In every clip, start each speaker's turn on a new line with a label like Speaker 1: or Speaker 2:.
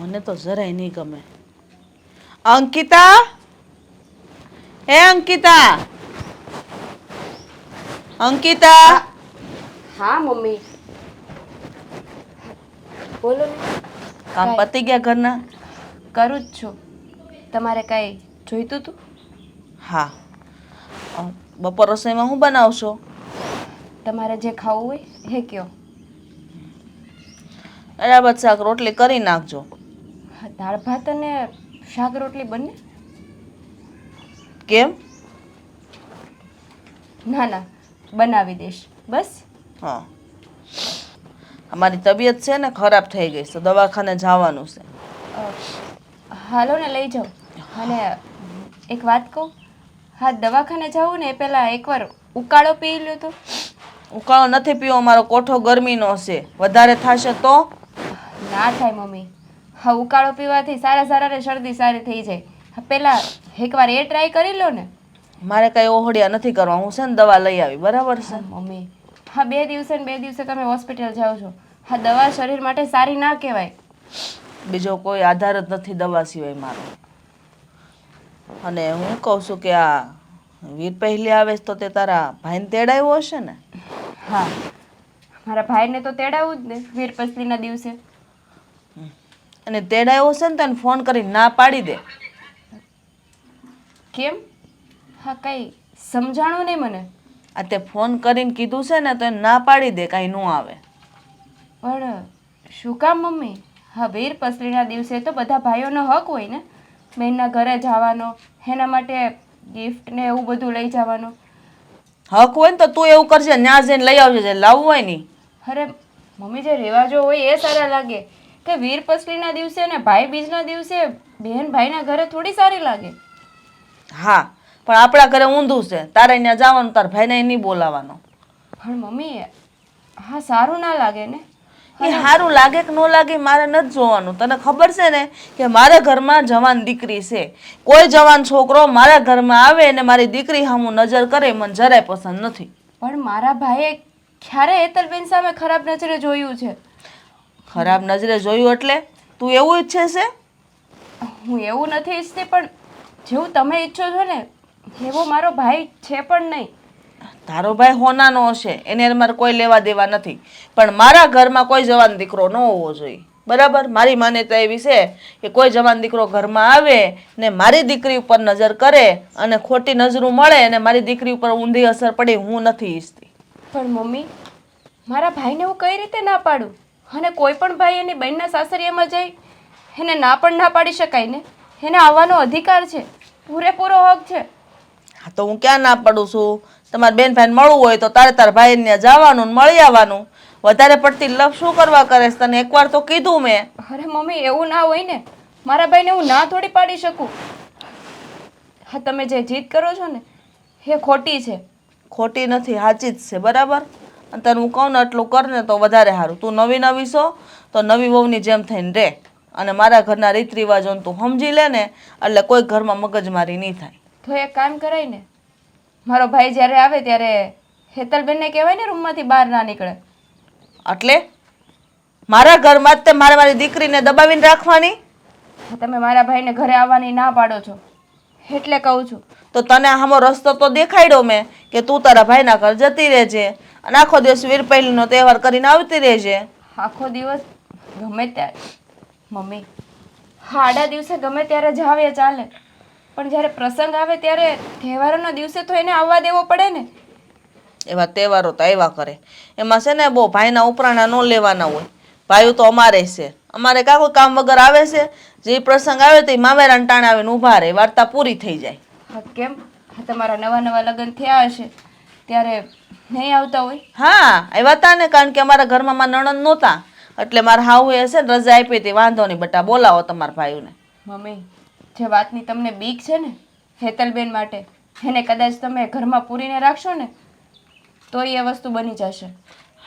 Speaker 1: મને તો જરાય નહીં ગમે. અંકિતા, હે અંકિતા, અંકિતા.
Speaker 2: હા મમ્મી, બોલો ને.
Speaker 1: કામ પતી ગયા ઘરના?
Speaker 2: કરું જ છું. તમારે કાંઈ જોઈતું હતું?
Speaker 1: હા. બપોર રસોઈમાં શું બનાવશો?
Speaker 2: તમારે જે ખાવું હોય એ કયો.
Speaker 1: બરાબર, શાક રોટલી કરી નાખજો.
Speaker 2: દાળ ભાત અને શાક રોટલી બંને?
Speaker 1: કેમ?
Speaker 2: ના ના, બનાવી દઈશ બસ.
Speaker 1: હા, અમારી તબિયત છે ને ખરાબ થઈ ગઈ છે, દવાખાને જવાનું છે.
Speaker 2: હાલો ને લઈ જાઓ. અને એક વાત કહું, હા દવાખાને જવું ને એ પહેલાં એકવાર ઉકાળો પી લ્યો તો.
Speaker 1: ઉકાળો નથી પીવો, મારો કોઠો ગરમીનો છે, વધારે થશે તો?
Speaker 2: ના થાય મમ્મી, હા ઉકાળો પીવાથી સારા શરદી સારી થઈ જાય. પહેલાં એકવાર એ ટ્રાય કરી લો ને.
Speaker 1: મારે કાંઈ ઓહળિયા નથી કરવા, હું છે ને દવા લઈ આવી, બરાબર છે?
Speaker 2: મમ્મી, હા 2 દિવસે ને 2 દિવસે તમે હોસ્પિટલ જાઓ છો. હા દવા શરીર માટે સારી ના કહેવાય.
Speaker 1: બીજો કોઈ આધાર જ નથી દવા સિવાય મારો. અને હું કહું છું કે આ વીર પહેલી આવે તો તે તારા ભાઈને તેડાવ્યો હશે ને?
Speaker 2: હા, મારા ભાઈને તો તેડાવું જ ને વીર પસલીના દિવસે.
Speaker 1: અને તેડાવ્યો હશે ને તને ફોન કરીને ના પાડી દે.
Speaker 2: કેમ? હા કંઈ સમજાણું નહીં મને.
Speaker 1: આ તે ફોન કરીને કીધું છે ને તો એને ના પાડી દે, કાંઈ ન આવે.
Speaker 2: પણ શું કામ મમ્મી? હા વીર પસલીના દિવસે તો બધા ભાઈઓનો હક હોય ને બહેનના ઘરે જવાનો, એના માટે ગિફ્ટ ને એવું બધું લઈ જવાનું.
Speaker 1: હક હોય ને તો તું એવું કરજે, ત્યાં જઈને લઈ આવજે, જે લાવવું હોય ને.
Speaker 2: અરે મમ્મી, જે રિવાજો હોય એ સારા લાગે કે વીર પસલીના દિવસે ને ભાઈ બીજના દિવસે બહેન ભાઈના ઘરે થોડી સારી લાગે.
Speaker 1: હા, પણ આપણા ઘરે ઊંધું છે, તારે ત્યાં જવાનું, તાર ભાઈને નહીં બોલાવાનો.
Speaker 2: પણ મમ્મી, હા સારું ના લાગે ને.
Speaker 1: એ સારું લાગે કે ન લાગે મારે નથી જોવાનું. તને ખબર છે ને કે મારા ઘરમાં જવાન દીકરી છે. કોઈ જવાન છોકરો મારા ઘરમાં આવે ને મારી દીકરી સામું નજર કરે મને જરાય પસંદ નથી.
Speaker 2: પણ મારા ભાઈએ ક્યારે હેતલબેન સામે ખરાબ નજરે જોયું છે?
Speaker 1: ખરાબ નજરે જોયું એટલે તું એવું ઈચ્છે છે?
Speaker 2: હું એવું નથી ઈચ્છતી, પણ જેવું તમે ઈચ્છો છો ને એવો મારો ભાઈ છે પણ નહીં.
Speaker 1: તારો ભાઈ હોનાનો હશે, એને મારે કોઈ લેવા દેવા નથી, પણ મારા ઘરમાં કોઈ જવાન દીકરો ન હોવો જોઈએ, બરાબર? મારી માન્યતા એવી છે કે કોઈ જવાન દીકરો ઘરમાં આવે ને મારી દીકરી ઉપર નજર કરે અને ખોટી નજરું મળે અને મારી દીકરી ઉપર ઊંધી અસર પડે, હું નથી ઈચ્છતી.
Speaker 2: પણ મમ્મી, મારા ભાઈને હું કઈ રીતે ના પાડું? અને કોઈ પણ ભાઈ એની બહેનના સાસરિયામાં જાય એને ના પણ ના પાડી શકાય ને. એને આવવાનો અધિકાર છે, પૂરેપૂરો હક છે.
Speaker 1: હા તો હું ક્યાં ના પાડું છું? તમારે બેન ભાઈને મળવું હોય તો તારા ભાઈને જવાનું મળી આવવાનું. વધારે પડતી લવ શું કરવા કરે છે? તને એકવાર તો કીધું મેં.
Speaker 2: અરે મમ્મી, એવું ના હોય ને. મારા ભાઈને હું ના થોડી પાડી શકું. હા તમે જે જીદ કરો છો ને એ ખોટી છે.
Speaker 1: ખોટી નથી, સાચી જ છે, બરાબર? અને તને હું કહું ને એટલું કર ને તો વધારે સારું. તું નવી છો તો નવી વહુની જેમ થઈને રહે, અને મારા ઘરના રીત રિવાજોને તું સમજી લે ને એટલે કોઈ ઘરમાં મગજમારી નહીં થાય.
Speaker 2: તો એક કામ કરાય ને, મારો ભાઈ જ્યારે આવે ત્યારે હેતલબેનને કહેવાય ને રૂમમાંથી બહાર ના નીકળે.
Speaker 1: એટલે મારા ઘરમાં જ તે મારી દીકરીને દબાવીને રાખવાની?
Speaker 2: તમે મારા ભાઈને ઘરે આવવાની ના પાડો છો એટલે કહું છું.
Speaker 1: તો તને આમો રસ્તો તો દેખાડ્યો મેં કે તું તારા ભાઈના ઘર જતી રહેજે અને આખો દિવસ વીર પહેલીનો તહેવાર કરીને આવતી રહેજે.
Speaker 2: આખો દિવસ ગમે ત્યારે મમ્મી, હા આડા દિવસે ગમે ત્યારે જાવ એ ચાલે, પણ જ્યારે પ્રસંગ આવે ત્યારે તહેવારોના દિવસે તો એને આવવા દેવો પડે ને.
Speaker 1: એવા તહેવારો તો આવ્યા કરે, એમાં છે ને બહુ ભાઈના ઉપરાણા ન લેવાના હોય. ભાઈઓ તો અમારે છે, અમારે કાંઈ કામ વગર આવે છે, જે પ્રસંગ આવે તે મામેરાને ટાણે આવીને ઊભા રહે, વાર્તા પૂરી થઈ જાય.
Speaker 2: હા કેમ? તમારા નવા લગ્ન થયા હશે ત્યારે નહીં આવતા હોય?
Speaker 1: હા આવ્યા હતા ને, કારણ કે અમારા ઘરમાં મારા નણંદ નહોતા એટલે મારા હાહુએ છે ને રજા આપી હતી. વાંધો નહીં બટા, બોલાવો તમારા ભાઈઓને.
Speaker 2: મમ્મી, જે વાતની તમને બીક છે ને હેતલબેન માટે, એને કદાચ તમે ઘરમાં પૂરીને રાખશો ને તો એ વસ્તુ બની જશે.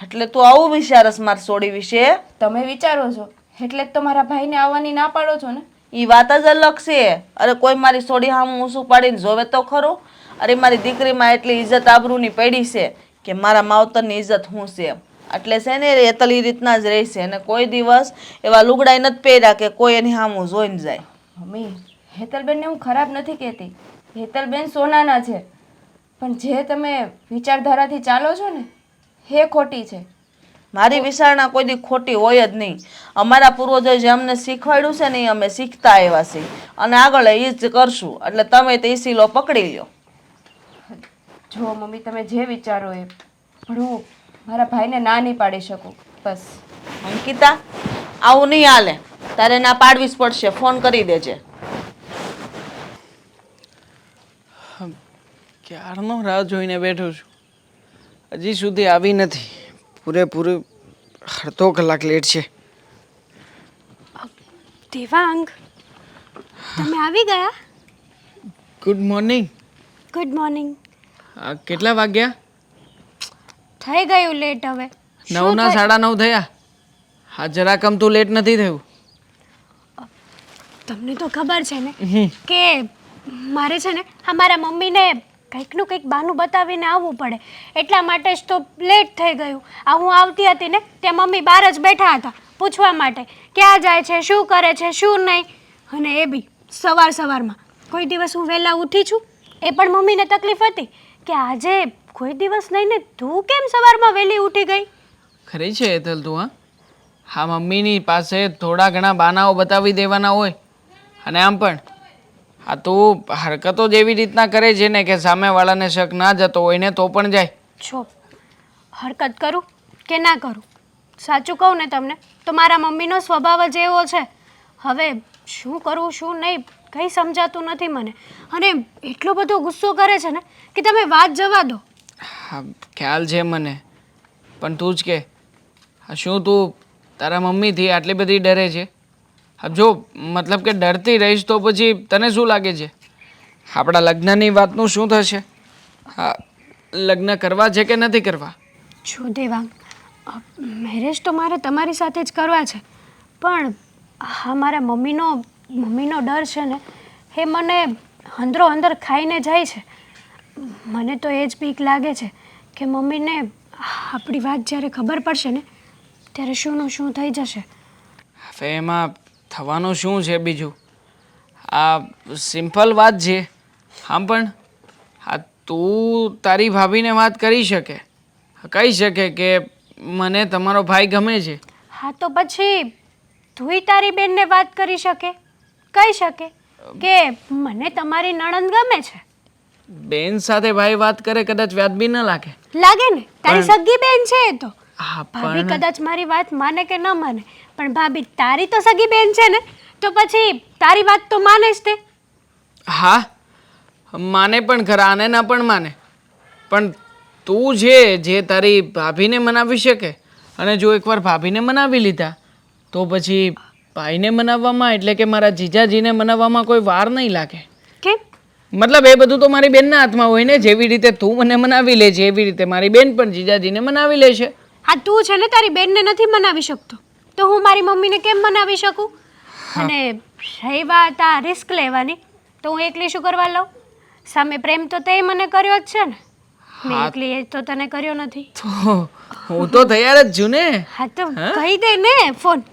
Speaker 1: એટલે તું આવું વિચારસ મારી સોડી વિશે?
Speaker 2: તમે વિચારો છો એટલે જ તો મારા ભાઈને આવવાની ના પાડો છો ને.
Speaker 1: એ વાત જ અલગ છે. અરે કોઈ મારી સોડી હામું ઊંસું પાડીને જોવે તો ખરું? અરે મારી દીકરીમાં એટલી ઇજ્જત આબરૂની પડી છે કે મારા માવતરની ઇજ્જત હું છે. એટલે છે ને હેતલ એ રીતના જ રહેશે અને કોઈ દિવસ એવા લુગડાઈ નથી પહેર્યા કે કોઈ એની સામું જોઈને જાય.
Speaker 2: મમ્મી હેતલબેનને હું ખરાબ નથી કહેતી. હેતલબેન સોનાના છે, પણ જે તમે વિચારધારાથી ચાલો છો ને એ ખોટી છે.
Speaker 1: મારી વિચારણા કોઈ દી ખોટી હોય જ નહીં. અમારા પૂર્વજોએ જે અમને શીખવાડ્યું છે ને એ અમે શીખતા આવ્યા છીએ અને આગળ એ જ કરશું. એટલે તમે તે સીલો પકડી લ્યો.
Speaker 2: જો મમ્મી તમે જે વિચારો એ, પણ હું મારા ભાઈને ના નહીં પાડી શકું બસ.
Speaker 1: અંકિતા, આવું નહીં હાલે. તારે ના પાડવી જ પડશે. ફોન કરી દેજે.
Speaker 3: ક્યારનો રાહ જોઈને બેઠો છું, હજી સુધી આવી નથી. પૂરેપૂરું અડધો કલાક લેટ છે.
Speaker 4: દેવાંગ, તમે આવી ગયા?
Speaker 3: Good morning.
Speaker 4: Good morning.
Speaker 3: કેટલા વાગ્યા?
Speaker 4: થઈ ગયું લેટ હવે.
Speaker 3: 9 ના 9:30 થયા. હા, જરાક તું લેટ નથી થયું.
Speaker 4: તમને તો ખબર છે ને કે મારે છે ને અમારા મમ્મીને કંઈકનું કંઈક બહાનું બતાવીને આવવું પડે, એટલા માટે જ તો લેટ થઈ ગયું. આ હું આવતી હતી ને ત્યાં મમ્મી બહાર જ બેઠા હતા પૂછવા માટે ક્યાં જાય છે, શું કરે છે, શું નહીં. અને એ બી સવારમાં. કોઈ દિવસ હું વહેલા ઉઠી છું એ પણ મમ્મીને તકલીફ હતી કે આજે કોઈ દિવસ નહીં ને તું કેમ સવારમાં વહેલી ઉઠી ગઈ.
Speaker 3: ખરી છે હેતલ તું? હા, મમ્મીની પાસે થોડા ઘણા બહાનાઓ બતાવી દેવાના હોય. અને આમ પણ હા, તું હરકતો જ એવી રીતના કરે છે ને કે સામેવાળાને શક ના જતો હોય ને તો પણ જાય.
Speaker 4: છો હરકત કરું કે ના કરું, સાચું કહું ને તમને તો મારા મમ્મીનો સ્વભાવ જ એવો છે. હવે શું કરવું શું નહીં કંઈ સમજાતું નથી મને. અને એટલો બધો ગુસ્સો કરે છે ને કે તમે વાત જવા દો.
Speaker 3: હા, ખ્યાલ છે મને, પણ તું જ કે શું તું તારા મમ્મીથી આટલી બધી ડરે છે? હા, જો મતલબ કે ડરતી રહીશ તો પછી તને શું લાગે છે આપણા લગ્નની વાતનું શું થશે? હા, લગ્ન કરવા છે કે નથી કરવા?
Speaker 4: જો દેવાંગ, મેરેજ તો મારે તમારી સાથે જ કરવા છે, પણ હા મારા મમ્મીનો ડર છે ને એ મને અંદરો અંદર ખાઈને જાય છે. મને તો એ જ બીક લાગે છે કે મમ્મીને આપણી વાત જ્યારે ખબર પડશે ને ત્યારે શુંનું શું થઈ જશે.
Speaker 3: હવે એમાં થવાનું શું છે બીજું? આ સિમ્પલ વાત છે. હા, પણ હા તું તારી ભાભીને વાત કરી શકે, કહી શકે કે મને તમારો ભાઈ ગમે છે.
Speaker 4: હા તો પછી તુંય તારી બેનને વાત કરી શકે, કહી શકે કે મને તમારી નણંદ ગમે છે.
Speaker 3: બેન સાથે ભાઈ વાત કરે કદાચ વ્યાજબી ન લાગે.
Speaker 4: લાગે ને, તારી સગી બેન છે એ તો.
Speaker 3: હા,
Speaker 4: ભાભી
Speaker 3: પણ
Speaker 4: કદાચ મારી વાત માને કે ન માને, પણ ભાભી તારી તો સગી બેન છે ને, તો પછી તારી વાત તો માને જ તે.
Speaker 3: હા, માને પણ ખરા અને ના પણ માને, પણ તું જે તારી ભાભીને મનાવી શકે. અને જો એકવાર ભાભીને મનાવી લીધા તો પછી ભાઈને મનાવવામાં એટલે કે મારા જીજાજીને મનાવવામાં કોઈ વાર નહીં લાગે.
Speaker 4: કેમ?
Speaker 3: મતલબ એ બધું તો મારી બેનના હાથમાં હોય ને. જેવી રીતે તું મને મનાવી લે છે એવી રીતે મારી બેન પણ જીજાજીને મનાવી લે છે.
Speaker 4: હા તું છે ને તારી બેનને નથી મનાવી શકતો, તો હું મારી મમ્મીને કેમ મનાવી શકું? અને રહી વાત આ રિસ્ક લેવાની, તો હું એકલી શું કરવા લઉં? સામે પ્રેમ તો તે મને કર્યો જ છે ને, મેં એકલી એ તો તને કર્યો નથી.
Speaker 3: તો હું તો તૈયાર જ છું ને.
Speaker 4: હા તો કહી દે ને ફોન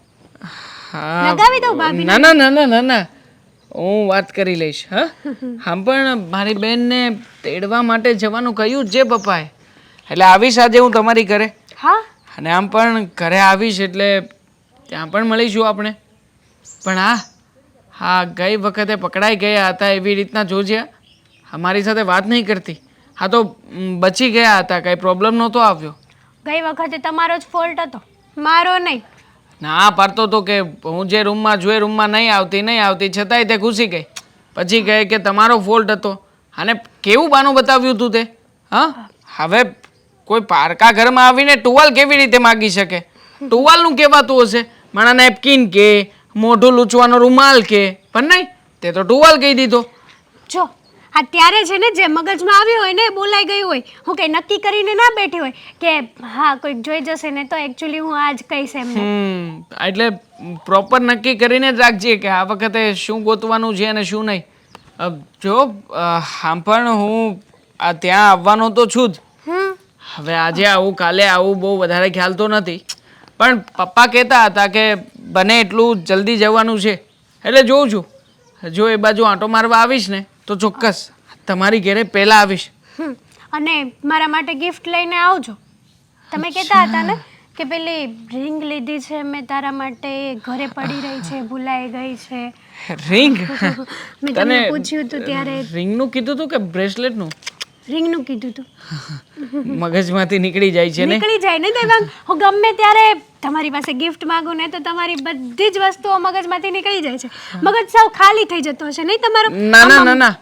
Speaker 3: હા,
Speaker 4: લગાવી દઉં ભાભી.
Speaker 3: ના ના ના ના ના ના, હું વાત કરી લઈશ. હા હા, પણ મારી બેનને તેડવા માટે જવાનું કહ્યું જ છે પપ્પાએ, એટલે આવીશ આજે હું તમારી ઘરે.
Speaker 4: હા
Speaker 3: અને આમ પણ ઘરે આવીશ એટલે ત્યાં પણ મળીશું આપણે. પણ હા, ગઈ વખતે પકડાઈ ગયા હતા એવી રીતના જોજે. અમારી સાથે વાત નહીં કરતી. હા તો બચી ગયા હતા, કંઈ પ્રોબ્લેમ નહોતો આવ્યો.
Speaker 4: ગઈ વખતે તમારો જ ફોલ્ટ હતો, મારો નહીં.
Speaker 3: ના પાડતો તો કે હું જે રૂમમાં જોઈ રૂમમાં નહીં આવતી છતાંય તે ઘૂસી ગઈ. પછી કહે કે તમારો ફોલ્ટ હતો. અને કેવું બાનું બતાવ્યું તું તે? હા, હવે કોઈ પારકા ઘરમાં આવીને ટુવાલ કેવી રીતે માગી શકે? ટુવાલનું કહેવાતું હશે, મારા નેપકિન કે મોઢું લૂછવાનો રૂમાલ કે, પણ નહીં, તે તો ટુવાલ કહી દીધો.
Speaker 4: જો અત્યારે છે ને જે મગજમાં આવ્યું હોય ને એ બોલાઈ ગયું હોય. હું કંઈ નક્કી કરીને ના બેઠી હોય કે હા કોઈક જોઈ જશે ને તો એકચ્યુઅલી હું આજ કહીશ એમને.
Speaker 3: એટલે પ્રોપર નક્કી કરીને જ રાખજે કે આ વખતે શું ગોતવાનું છે અને શું નહીં. જો આમ પણ હું ત્યાં આવવાનો તો છું જ. હવે આજે આવું કાલે આવું બહુ વધારે ખ્યાલ તો નથી, પણ પપ્પા કહેતા હતા કે બને એટલું જલ્દી જવાનું છે, એટલે જોઉં છું. જો એ બાજુ આંટો મારવા આવીશ ને તો ચોક્કસ તમારી ઘરે પહેલાં આવીશ.
Speaker 4: અને મારા માટે ગિફ્ટ લઈને આવજો. તમે કહેતા હતા ને કે પેલી રિંગ લીધી છે મેં તારા માટે, ઘરે પડી રહી છે, ભૂલાઈ ગઈ છે.
Speaker 3: રિંગ?
Speaker 4: મેં તમને પૂછ્યું હતું ત્યારે
Speaker 3: રિંગનું કીધું હતું કે બ્રેસલેટનું?
Speaker 4: રિંગનું કીધું હતું.
Speaker 3: મગજમાંથી નીકળી જાય છે ને.
Speaker 4: નીકળી જાય ને દેવાંગ. હું ગમે ત્યારે તમારી પાસે ગિફ્ટ માંગુ ને તો તમારી બધી જ વસ્તુઓ મગજમાંથી નીકળી જાય છે. મગજ સાવ ખાલી થઈ જતો હશે નહીં તમારો?
Speaker 3: ના ના ના ના,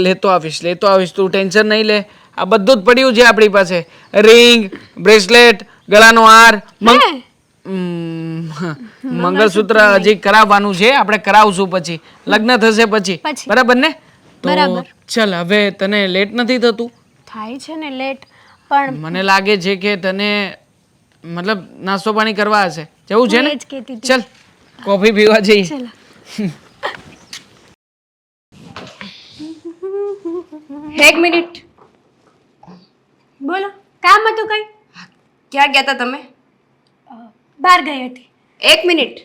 Speaker 3: લેતો આવીશ. તું ટેન્શન નહીં લે. આ બધું જ પડ્યું છે આપણી પાસે. રિંગ, બ્રેસલેટ, ગળાનો હાર, મંગળસૂત્ર હજી કરાવવાનું છે. આપણે કરાવશું પછી, લગ્ન થશે પછી. બરાબર ને? તો ચલ, હવે તને લેટ નથી થતું?
Speaker 4: થાય છે ને લેટ, પણ
Speaker 3: મને લાગે છે કે તને મતલબ નાસ્તો પાણી કરવા હશે. જવું છે ને? ચલ કોફી પીવા જઈએ.
Speaker 2: એક મિનિટ,
Speaker 4: બોલો. કામ હતું કઈ?
Speaker 2: ક્યાં ગયા હતા તમે?
Speaker 4: બહાર ગઈ હતી.
Speaker 2: એક મિનિટ,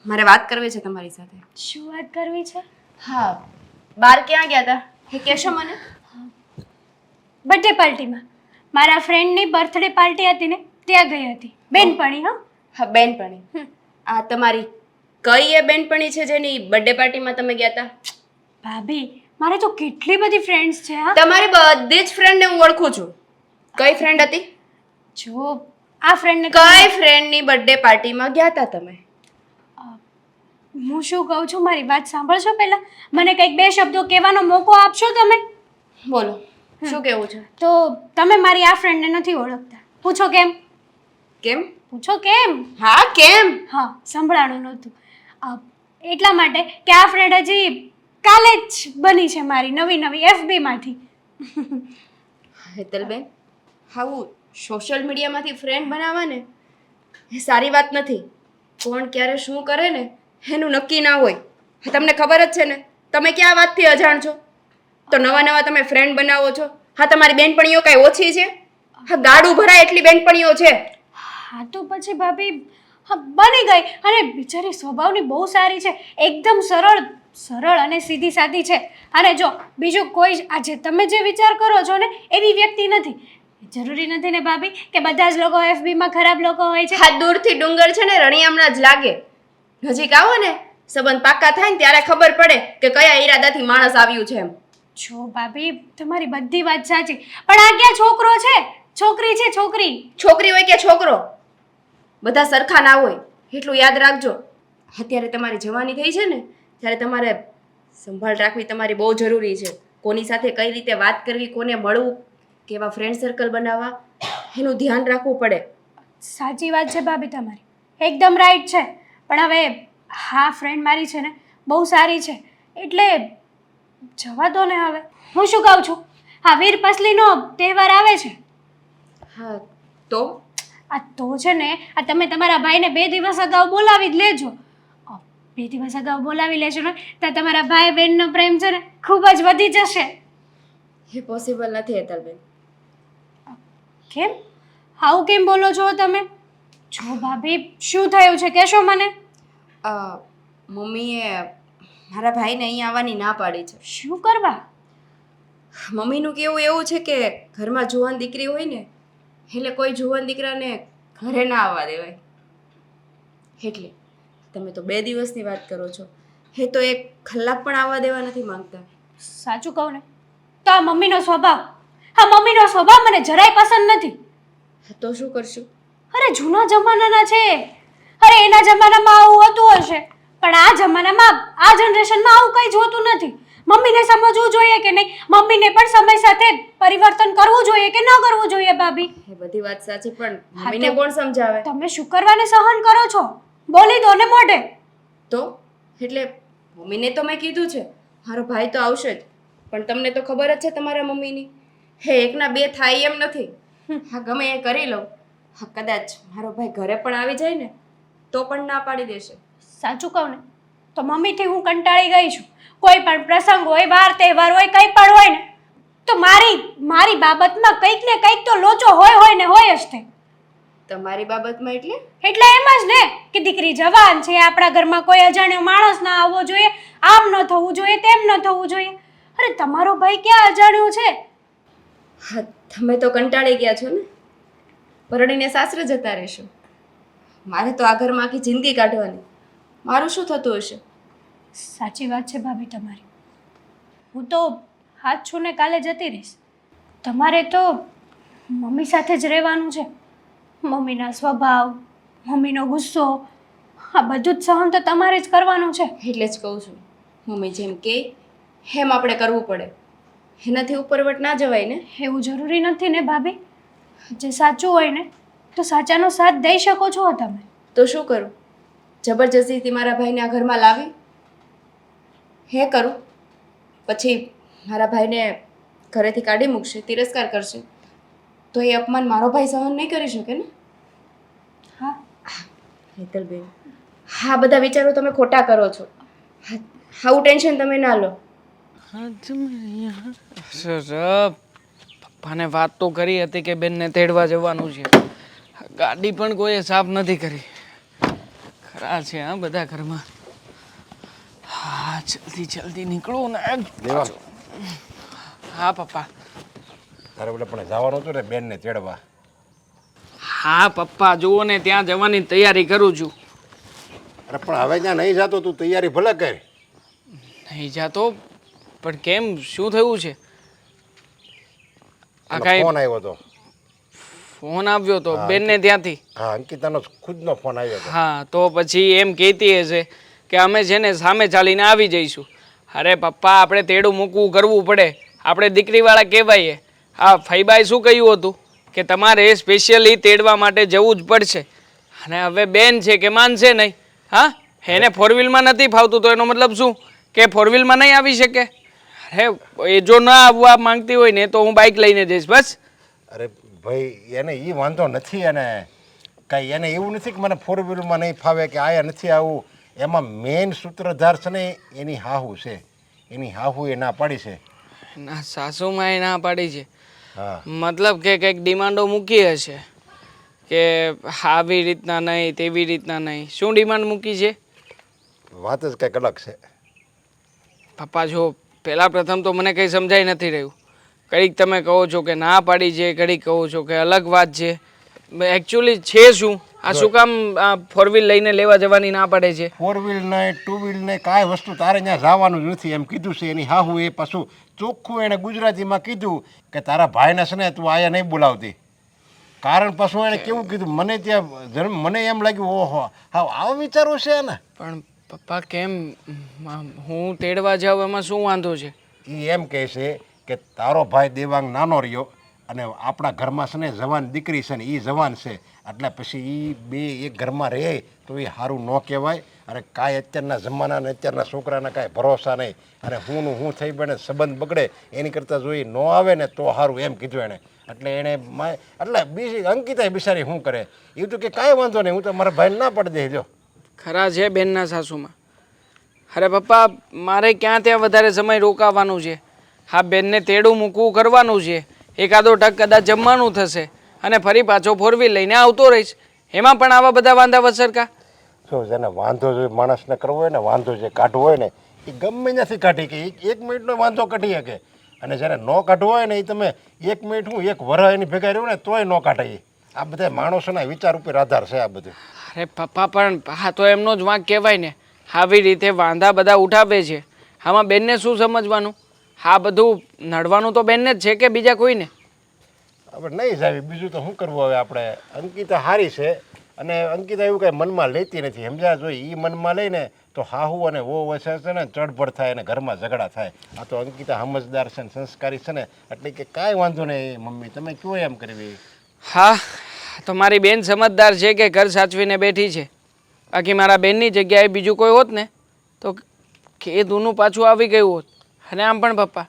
Speaker 2: મારે વાત કરવી છે તમારી સાથે.
Speaker 4: શું વાત કરવી છે?
Speaker 2: હા, બહાર ક્યાં ગયા હતા એ કહેશો મને?
Speaker 4: બર્થડે પાર્ટીમાં. મારા ફ્રેન્ડની બર્થડે પાર્ટી હતી ને ત્યાં ગઈ હતી. બેનપણી.
Speaker 2: હા, બેનપણી. આ તમારી કઈ એ બેનપણી છે જેની બર્થડે પાર્ટીમાં તમે ગયા હતા?
Speaker 4: ભાભી, મારે તો કેટલી બધી ફ્રેન્ડ્સ છે. હા,
Speaker 2: તમારી બધી જ ફ્રેન્ડને હું ઓળખું છું. કઈ ફ્રેન્ડ હતી?
Speaker 4: જો આ ફ્રેન્ડને
Speaker 2: કઈ ફ્રેન્ડની બર્થડે પાર્ટીમાં ગયા હતા તમે?
Speaker 4: હું શું કહું છું, મારી વાત સાંભળશો પહેલા? મને કંઈક બે શબ્દો કહેવાનો મોકો આપશો તમે?
Speaker 2: બોલો, શું કહેવું છે?
Speaker 4: તો તમે મારી આ ફ્રેન્ડને નથી ઓળખતા. પૂછો કેમ?
Speaker 2: કેમ?
Speaker 4: પૂછો કેમ?
Speaker 2: હા, કેમ?
Speaker 4: હા, સંભળાણું નહોતું. એટલા માટે કે આ ફ્રેન્ડ હજી કાલે જ બની છે મારી, નવી FB માંથી.
Speaker 2: હેતલબેન, આવું સોશિયલ મીડિયામાંથી ફ્રેન્ડ બનાવવા ને એ સારી વાત નથી. કોણ ક્યારે શું કરે ને એનું નક્કી ના હોય. તમને ખબર જ છે ને, તમે ક્યાં વાતથી અજાણ છો? તો નવા તમે ફ્રેન્ડ બનાવો છો. હા, તમારી બેનપણીઓ કાંઈ ઓછી છે? હા, ગાડું ભરાય એટલી બેનપણીઓ છે.
Speaker 4: હા તો પછી ભાભી, હા બની ગઈ. અને બિચારી સ્વભાવની બહુ સારી છે, એકદમ સરળ અને સીધી સાદી છે. અને જો બીજું કોઈ આજે તમે જે વિચાર કરો છો ને એવી વ્યક્તિ નથી. જરૂરી નથી ને ભાભી કે બધા જ લોકો FB માં ખરાબ લોકો હોય છે.
Speaker 2: હા, દૂરથી ડુંગર છે ને રણિયામણા જ લાગે. નજીક આવો ને, સંબંધ પાકા થાય ને ત્યારે ખબર પડે કે કયા ઈરાદાથી માણસ આવ્યું છે એમ.
Speaker 4: જો ભાભી, તમારી બધી વાત સાચી, પણ આ ક્યાં છોકરો છે? છોકરી છે, છોકરી.
Speaker 2: છોકરી હોય કે છોકરો, બધા સરખા ના હોય એટલું યાદ રાખજો. અત્યારે તમારી જવાની થઈ છે ને, ત્યારે તમારે સંભાળ રાખવી તમારી બહુ જરૂરી છે. કોની સાથે કઈ રીતે વાત કરવી, કોને મળવું, કેવા ફ્રેન્ડ સર્કલ બનાવવા, એનું ધ્યાન રાખવું પડે.
Speaker 4: સાચી વાત છે ભાભી તમારી, એકદમ રાઈટ છે. પણ હવે હા, ફ્રેન્ડ મારી છે ને બહુ સારી છે, એટલે જવા દો ને. હવે હું શું કહું છું, હા વીર પસલીનો તહેવાર આવે છે.
Speaker 2: હા તો
Speaker 4: આ તો છે ને, આ તમે તમારા ભાઈને 2 દિવસ અગાઉ બોલાવી જ લેજો. 2 દિવસ અગાઉ બોલાવી લેજો ને તો તમારા ભાઈ બહેનનો પ્રેમ છે ને ખૂબ જ વધી જશે.
Speaker 2: એ પોસિબલ નથી હેતલબેન.
Speaker 4: કેમ? આવું કેમ બોલો છો તમે? જો ભાભી, શું થયું છે કહેશો મને?
Speaker 2: મમ્મીએ મારા ભાઈને અહીંયા આવવાની ના પાડી છે.
Speaker 4: શું કરવા?
Speaker 2: મમ્મીનું કેવું એવું છે કે ઘરમાં જુવાન દીકરી હોય ને એટલે કોઈ જુવાન દીકરાને ઘરે ના આવવા દેવાય. એટલે તમે તો 2 દિવસની વાત કરો છો, એ તો 1 કલાક પણ આવવા દેવા નથી માંગતા.
Speaker 4: સાચું કહું ને તો આ મમ્મીનો સ્વભાવ મને જરાય પસંદ નથી.
Speaker 2: તો શું કરશું?
Speaker 4: અરે જૂના જમાનાના છે. અરે એના જમાનામાં આવું હોતું હશે, પણ આ જમાનામાં, આ જનરેશનમાં આવું કંઈ જોતું નથી. મમ્મીને સમજવું જોઈએ કે નહીં? મમ્મીને પણ સમય સાથે પરિવર્તન કરવું જોઈએ કે ન કરવું જોઈએ ભાભી?
Speaker 2: એ બધી વાત સાચી, પણ મમ્મીને કોણ સમજાવે?
Speaker 4: તમે શું કરવાને સહન કરો છો? બોલી દો ને મોઢે.
Speaker 2: તો એટલે મમ્મીને તો મેં કીધું છે મારો ભાઈ તો આવશે જ, પણ તમને તો ખબર જ છે તમારા મમ્મીની, હે 1 ના 2 થાય એમ નથી. હા, ગમે એ કરી લઉં. હા, કદાચ મારો ભાઈ ઘરે પણ આવી જાય ને તો પણ ના પાડી દેશે.
Speaker 4: સાચું કહું ને તો મમ્મીથી હું કંટાળી ગઈ છું. કોઈ પણ પ્રસંગ હોય, વાર તહેવાર હોય, કંઈ પણ હોય ને તો મારી બાબતમાં કંઈક ને કંઈક તો લોચો હોય ને હોય જ તે.
Speaker 2: તમારી બાબતમાં
Speaker 4: એટલે એમ જ ને કે દીકરી જવાન છે, આપણા ઘરમાં કોઈ અજાણ્યો માણસ ના આવવો જોઈએ, આમ ન થવું જોઈએ, તેમ ન થવું જોઈએ. અરે તમારો ભાઈ ક્યાં અજાણ્યો છે?
Speaker 2: હા, તમે તો કંટાળી ગયા છો ને, પરણીને સાસરે જતા રહેશો. મારે તો આ ઘરમાં આખી જિંદગી કાઢવાની. મારું શું થતું હશે?
Speaker 4: સાચી વાત છે ભાભી તમારી. હું તો હાથ છૂને કાલે જતી રહીશ. તમારે તો મમ્મી સાથે જ રહેવાનું છે. મમ્મીના સ્વભાવ, મમ્મીનો ગુસ્સો, આ બધું જ સહન તો તમારે જ કરવાનું છે.
Speaker 2: એટલે જ કહું છું, મમ્મી જેમ કે એમ આપણે કરવું પડે. એનાથી ઉપરવટ ના જવાય ને.
Speaker 4: એવું જરૂરી નથી ને ભાભી. જે સાચું હોય ને તો સાચાનો સાથ દઈ શકો છો તમે.
Speaker 2: તો શું કરું? જબરજસ્તીથી મારા ભાઈને આ ઘરમાં લાવી હે કરું? પછી મારા ભાઈને ઘરેથી કાઢી મૂકશે, તિરસ્કાર કરશે, તો એ અપમાન મારો ભાઈ સહન નહીં કરી શકે ને.
Speaker 4: હા
Speaker 2: હેતલબેન, હા બધા વિચારો તમે ખોટા કરો છો. આવું ટેન્શન તમે ના લો.
Speaker 3: પપ્પાને વાત તો કરી હતી કે બેનને તેડવા જવાનું છે. ગાડી પણ કોઈએ સાફ નથી કરી. ખરા છે હા બધા ઘરમાં. હા જલ્દી નીકળું ને.
Speaker 5: દેવા
Speaker 3: હા પપ્પા.
Speaker 5: તારે બોલે પણ જવાનું હતું ને બેનને તેડવા.
Speaker 3: હા પપ્પા જુઓ ને ત્યાં જવાની તૈયારી કરું છું.
Speaker 5: અરે પણ હવે ત્યાં નહીં જતો, તું તૈયારી ભલે કર.
Speaker 3: નહીં જાતો પણ કેમ, શું થયું છે? આ
Speaker 5: એનો
Speaker 3: કાંઈ
Speaker 5: ફોન આવ્યો હતો.
Speaker 3: ફોન આવ્યો તો બેનને ત્યાંથી?
Speaker 5: હા, અંકિતાનો ખુદનો ફોન આવ્યો હતો.
Speaker 3: હા તો પછી એમ કહેતી હશે કે અમે છે ને સામે ચાલીને આવી જઈશું. અરે પપ્પા આપણે તેડું મૂકવું કરવું પડે, આપણે દીકરીવાળા કહેવાઈએ. હા ફઈબાએ શું કહ્યું હતું કે તમારે સ્પેશિયલી તેડવા માટે જવું જ પડશે. અને હવે બેન છે કે માનશે નહીં. હા એને ફોર વ્હીલમાં નથી ફાવતું તો એનો મતલબ શું કે ફોર વ્હીલમાં નહીં આવી શકે? અરે એ જો ના આવવા માંગતી હોય ને તો હું બાઇક લઈને જઈશ બસ.
Speaker 5: અરે ભાઈ એને એ વાંધો નથી, એને કાંઈ એને એવું નથી કે મને ફોર વ્હીલમાં નહીં ફાવે કે આયા નથી આવું. એમાં મેઇન સૂત્રધાર છે ને એની હાહુ છે. એની હાહુ એ ના પાડી છે.
Speaker 3: ના સાસુમાં એ ના પાડી છે.
Speaker 5: હા
Speaker 3: મતલબ કે કંઈક ડિમાન્ડો મૂકી હશે કે આવી રીતના નહીં, તેવી રીતના નહીં. શું ડિમાન્ડ મૂકી છે?
Speaker 5: વાત જ કંઈક અલગ છે.
Speaker 3: પપ્પા જો પહેલાં પ્રથમ તો મને કંઈ સમજાઈ નથી રહ્યું. કંઈક તમે કહો છો કે ના પાડી છે, ઘડીક કહો છો કે અલગ વાત છે. એકચ્યુઅલી છે શું? આ શું કામ ફોર વ્હીલ લઈને લેવા જવાની ના પાડે છે?
Speaker 5: ફોર વ્હીલ નહીં, ટુ વ્હીલ નહીં, કાંઈ વસ્તુ તારે ત્યાં જવાનું જ નથી એમ કીધું છે. એની હાહુ એ પાછું ચોખ્ખું એણે ગુજરાતીમાં કીધું કે તારા ભાઈને છે ને તું આયા નહીં બોલાવતી. કારણ પાછું એણે કેવું કીધું મને ત્યાં મને એમ લાગ્યું ઓહો હા આવો વિચારો છે ને.
Speaker 3: પણ પપ્પા કેમ હું તેડવા જાઉં એમાં શું વાંધો છે?
Speaker 5: એ એમ કહે છે કે તારો ભાઈ દેવાંગ નાનો રહ્યો અને આપણા ઘરમાં છે ને જવાન દીકરી છે ને એ જવાન છે, એટલે પછી એ બે એક ઘરમાં રહે તો એ સારું ન કહેવાય. અને કાંઈ અત્યારના જમાના ને અત્યારના છોકરાના કાંઈ ભરોસા નહીં. અને હું થઈ બને સંબંધ બગડે એની કરતાં જો એ ન આવે ને તો સારું એમ કીધું એણે. એટલે એણે એટલે બીજી અંકિતા બિચારી શું કરે એવું તો કે કાંઈ વાંધો નહીં, હું તો મારા ભાઈને ના પાડી દે. જો
Speaker 3: ખરા છે બેનના સાસુમાં. અરે પપ્પા મારે ક્યાં ત્યાં વધારે સમય રોકાવાનું છે. હા બેનને તેડું મૂકવું કરવાનું છે. એકાદો ટક કદાચ જમવાનું થશે અને ફરી પાછો ફોર વ્હીલ લઈને આવતો રહીશ. એમાં પણ આવા બધા વાંધા વસરકા.
Speaker 5: જો જેને વાંધો જો માણસને કરવો હોય ને, વાંધો જે કાઢવો હોય ને એ ગમે ત્યાંથી કાઢી કે એક મિનિટનો વાંધો કાઢી શકે. અને જ્યારે ન કાઢવો હોય ને એ તમે એક મિનિટ હું એક વરહ એની ભેગા રહ્યું ને તોય ન કાઢે. આ બધા માણસોના વિચાર ઉપર આધાર છે આ બધું.
Speaker 3: અરે પપ્પા પણ હા તો એમનો જ વાંક કહેવાય ને. આવી રીતે વાંધા બધા ઉઠાવે છે. આમાં બેનને શું સમજવાનું? હા બધું નડવાનું તો બેનને જ છે કે બીજા કોઈને?
Speaker 5: હવે નહીં જાવી બીજું તો શું કરવું હવે આપણે. અંકિતા સારી છે અને અંકિતા એવું કાંઈ મનમાં લેતી નથી. સમજ્યા જોઈએ એ મનમાં લઈને તો હાહુ અને વો વચ્ચે છે ને ચડભડ થાય અને ઘરમાં ઝઘડા થાય. આ તો અંકિતા સમજદાર છે ને સંસ્કારી છે ને એટલે કે કાંઈ વાંધો નહીં મમ્મી તમે કયો એમ કરવી.
Speaker 3: હા તો મારી બેન સમજદાર છે કે ઘર સાચવીને બેઠી છે. બાકી મારા બેનની જગ્યાએ બીજું કોઈ હોત ને તો કે દૂનું પાછું આવી ગયું હોત. અને આમ પણ પપ્પા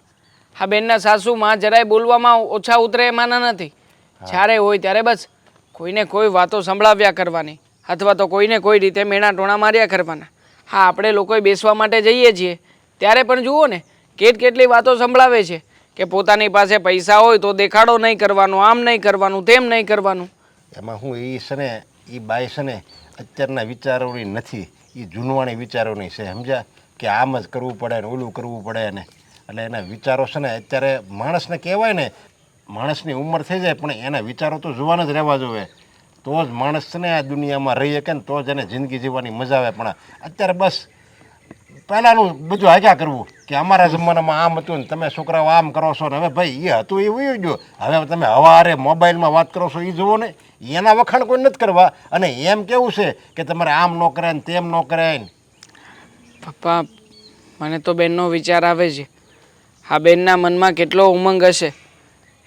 Speaker 3: આ બેનના સાસુમાં જરાય બોલવામાં ઓછા ઉતરે એમાંના નથી. જ્યારે હોય ત્યારે બસ કોઈને કોઈ વાતો સંભળાવ્યા કરવાની અથવા તો કોઈને કોઈ રીતે મેણા ટોણા માર્યા કરવાના. હા આપણે લોકોએ બેસવા માટે જઈએ છીએ ત્યારે પણ જુઓ ને કેટલી વાતો સંભળાવે છે કે પોતાની પાસે પૈસા હોય તો દેખાડો નહીં કરવાનો, આમ નહીં કરવાનું, તેમ નહીં કરવાનું.
Speaker 5: એમાં હું એ છે ને એ બાઈ છે ને અત્યારના વિચારોની નથી, એ જૂનવાણી વિચારોની છે, સમજ્યા? કે આમ જ કરવું પડે ને ઓલું કરવું પડે ને, એટલે એના વિચારો છે ને અત્યારે માણસને કહેવાય ને માણસની ઉંમર થઈ જાય પણ એના વિચારો તો જુવાન જ રહેવા જોઈએ, તો જ માણસ છે ને આ દુનિયામાં રહી શકે ને તો જ એને જિંદગી જીવવાની મજા આવે. પણ અત્યારે બસ પહેલાંનું બધું હાક્યા કરવું કે અમારા જમાનામાં આમ હતું ને તમે છોકરાઓ આમ કરો છો ને, હવે ભાઈ એ હતું એ વયું ગયું, હવે તમે હવારે મોબાઈલમાં વાત કરો છો એ જુઓ ને, એના વખાણ કોઈ નથી કરવા. અને એમ કેવું છે કે તમારે આમ ન કરે ને તેમ ન કરે ને.
Speaker 3: પપ્પા, મને તો બેનનો વિચાર આવે છે. આ બેનના મનમાં કેટલો ઉમંગ હશે.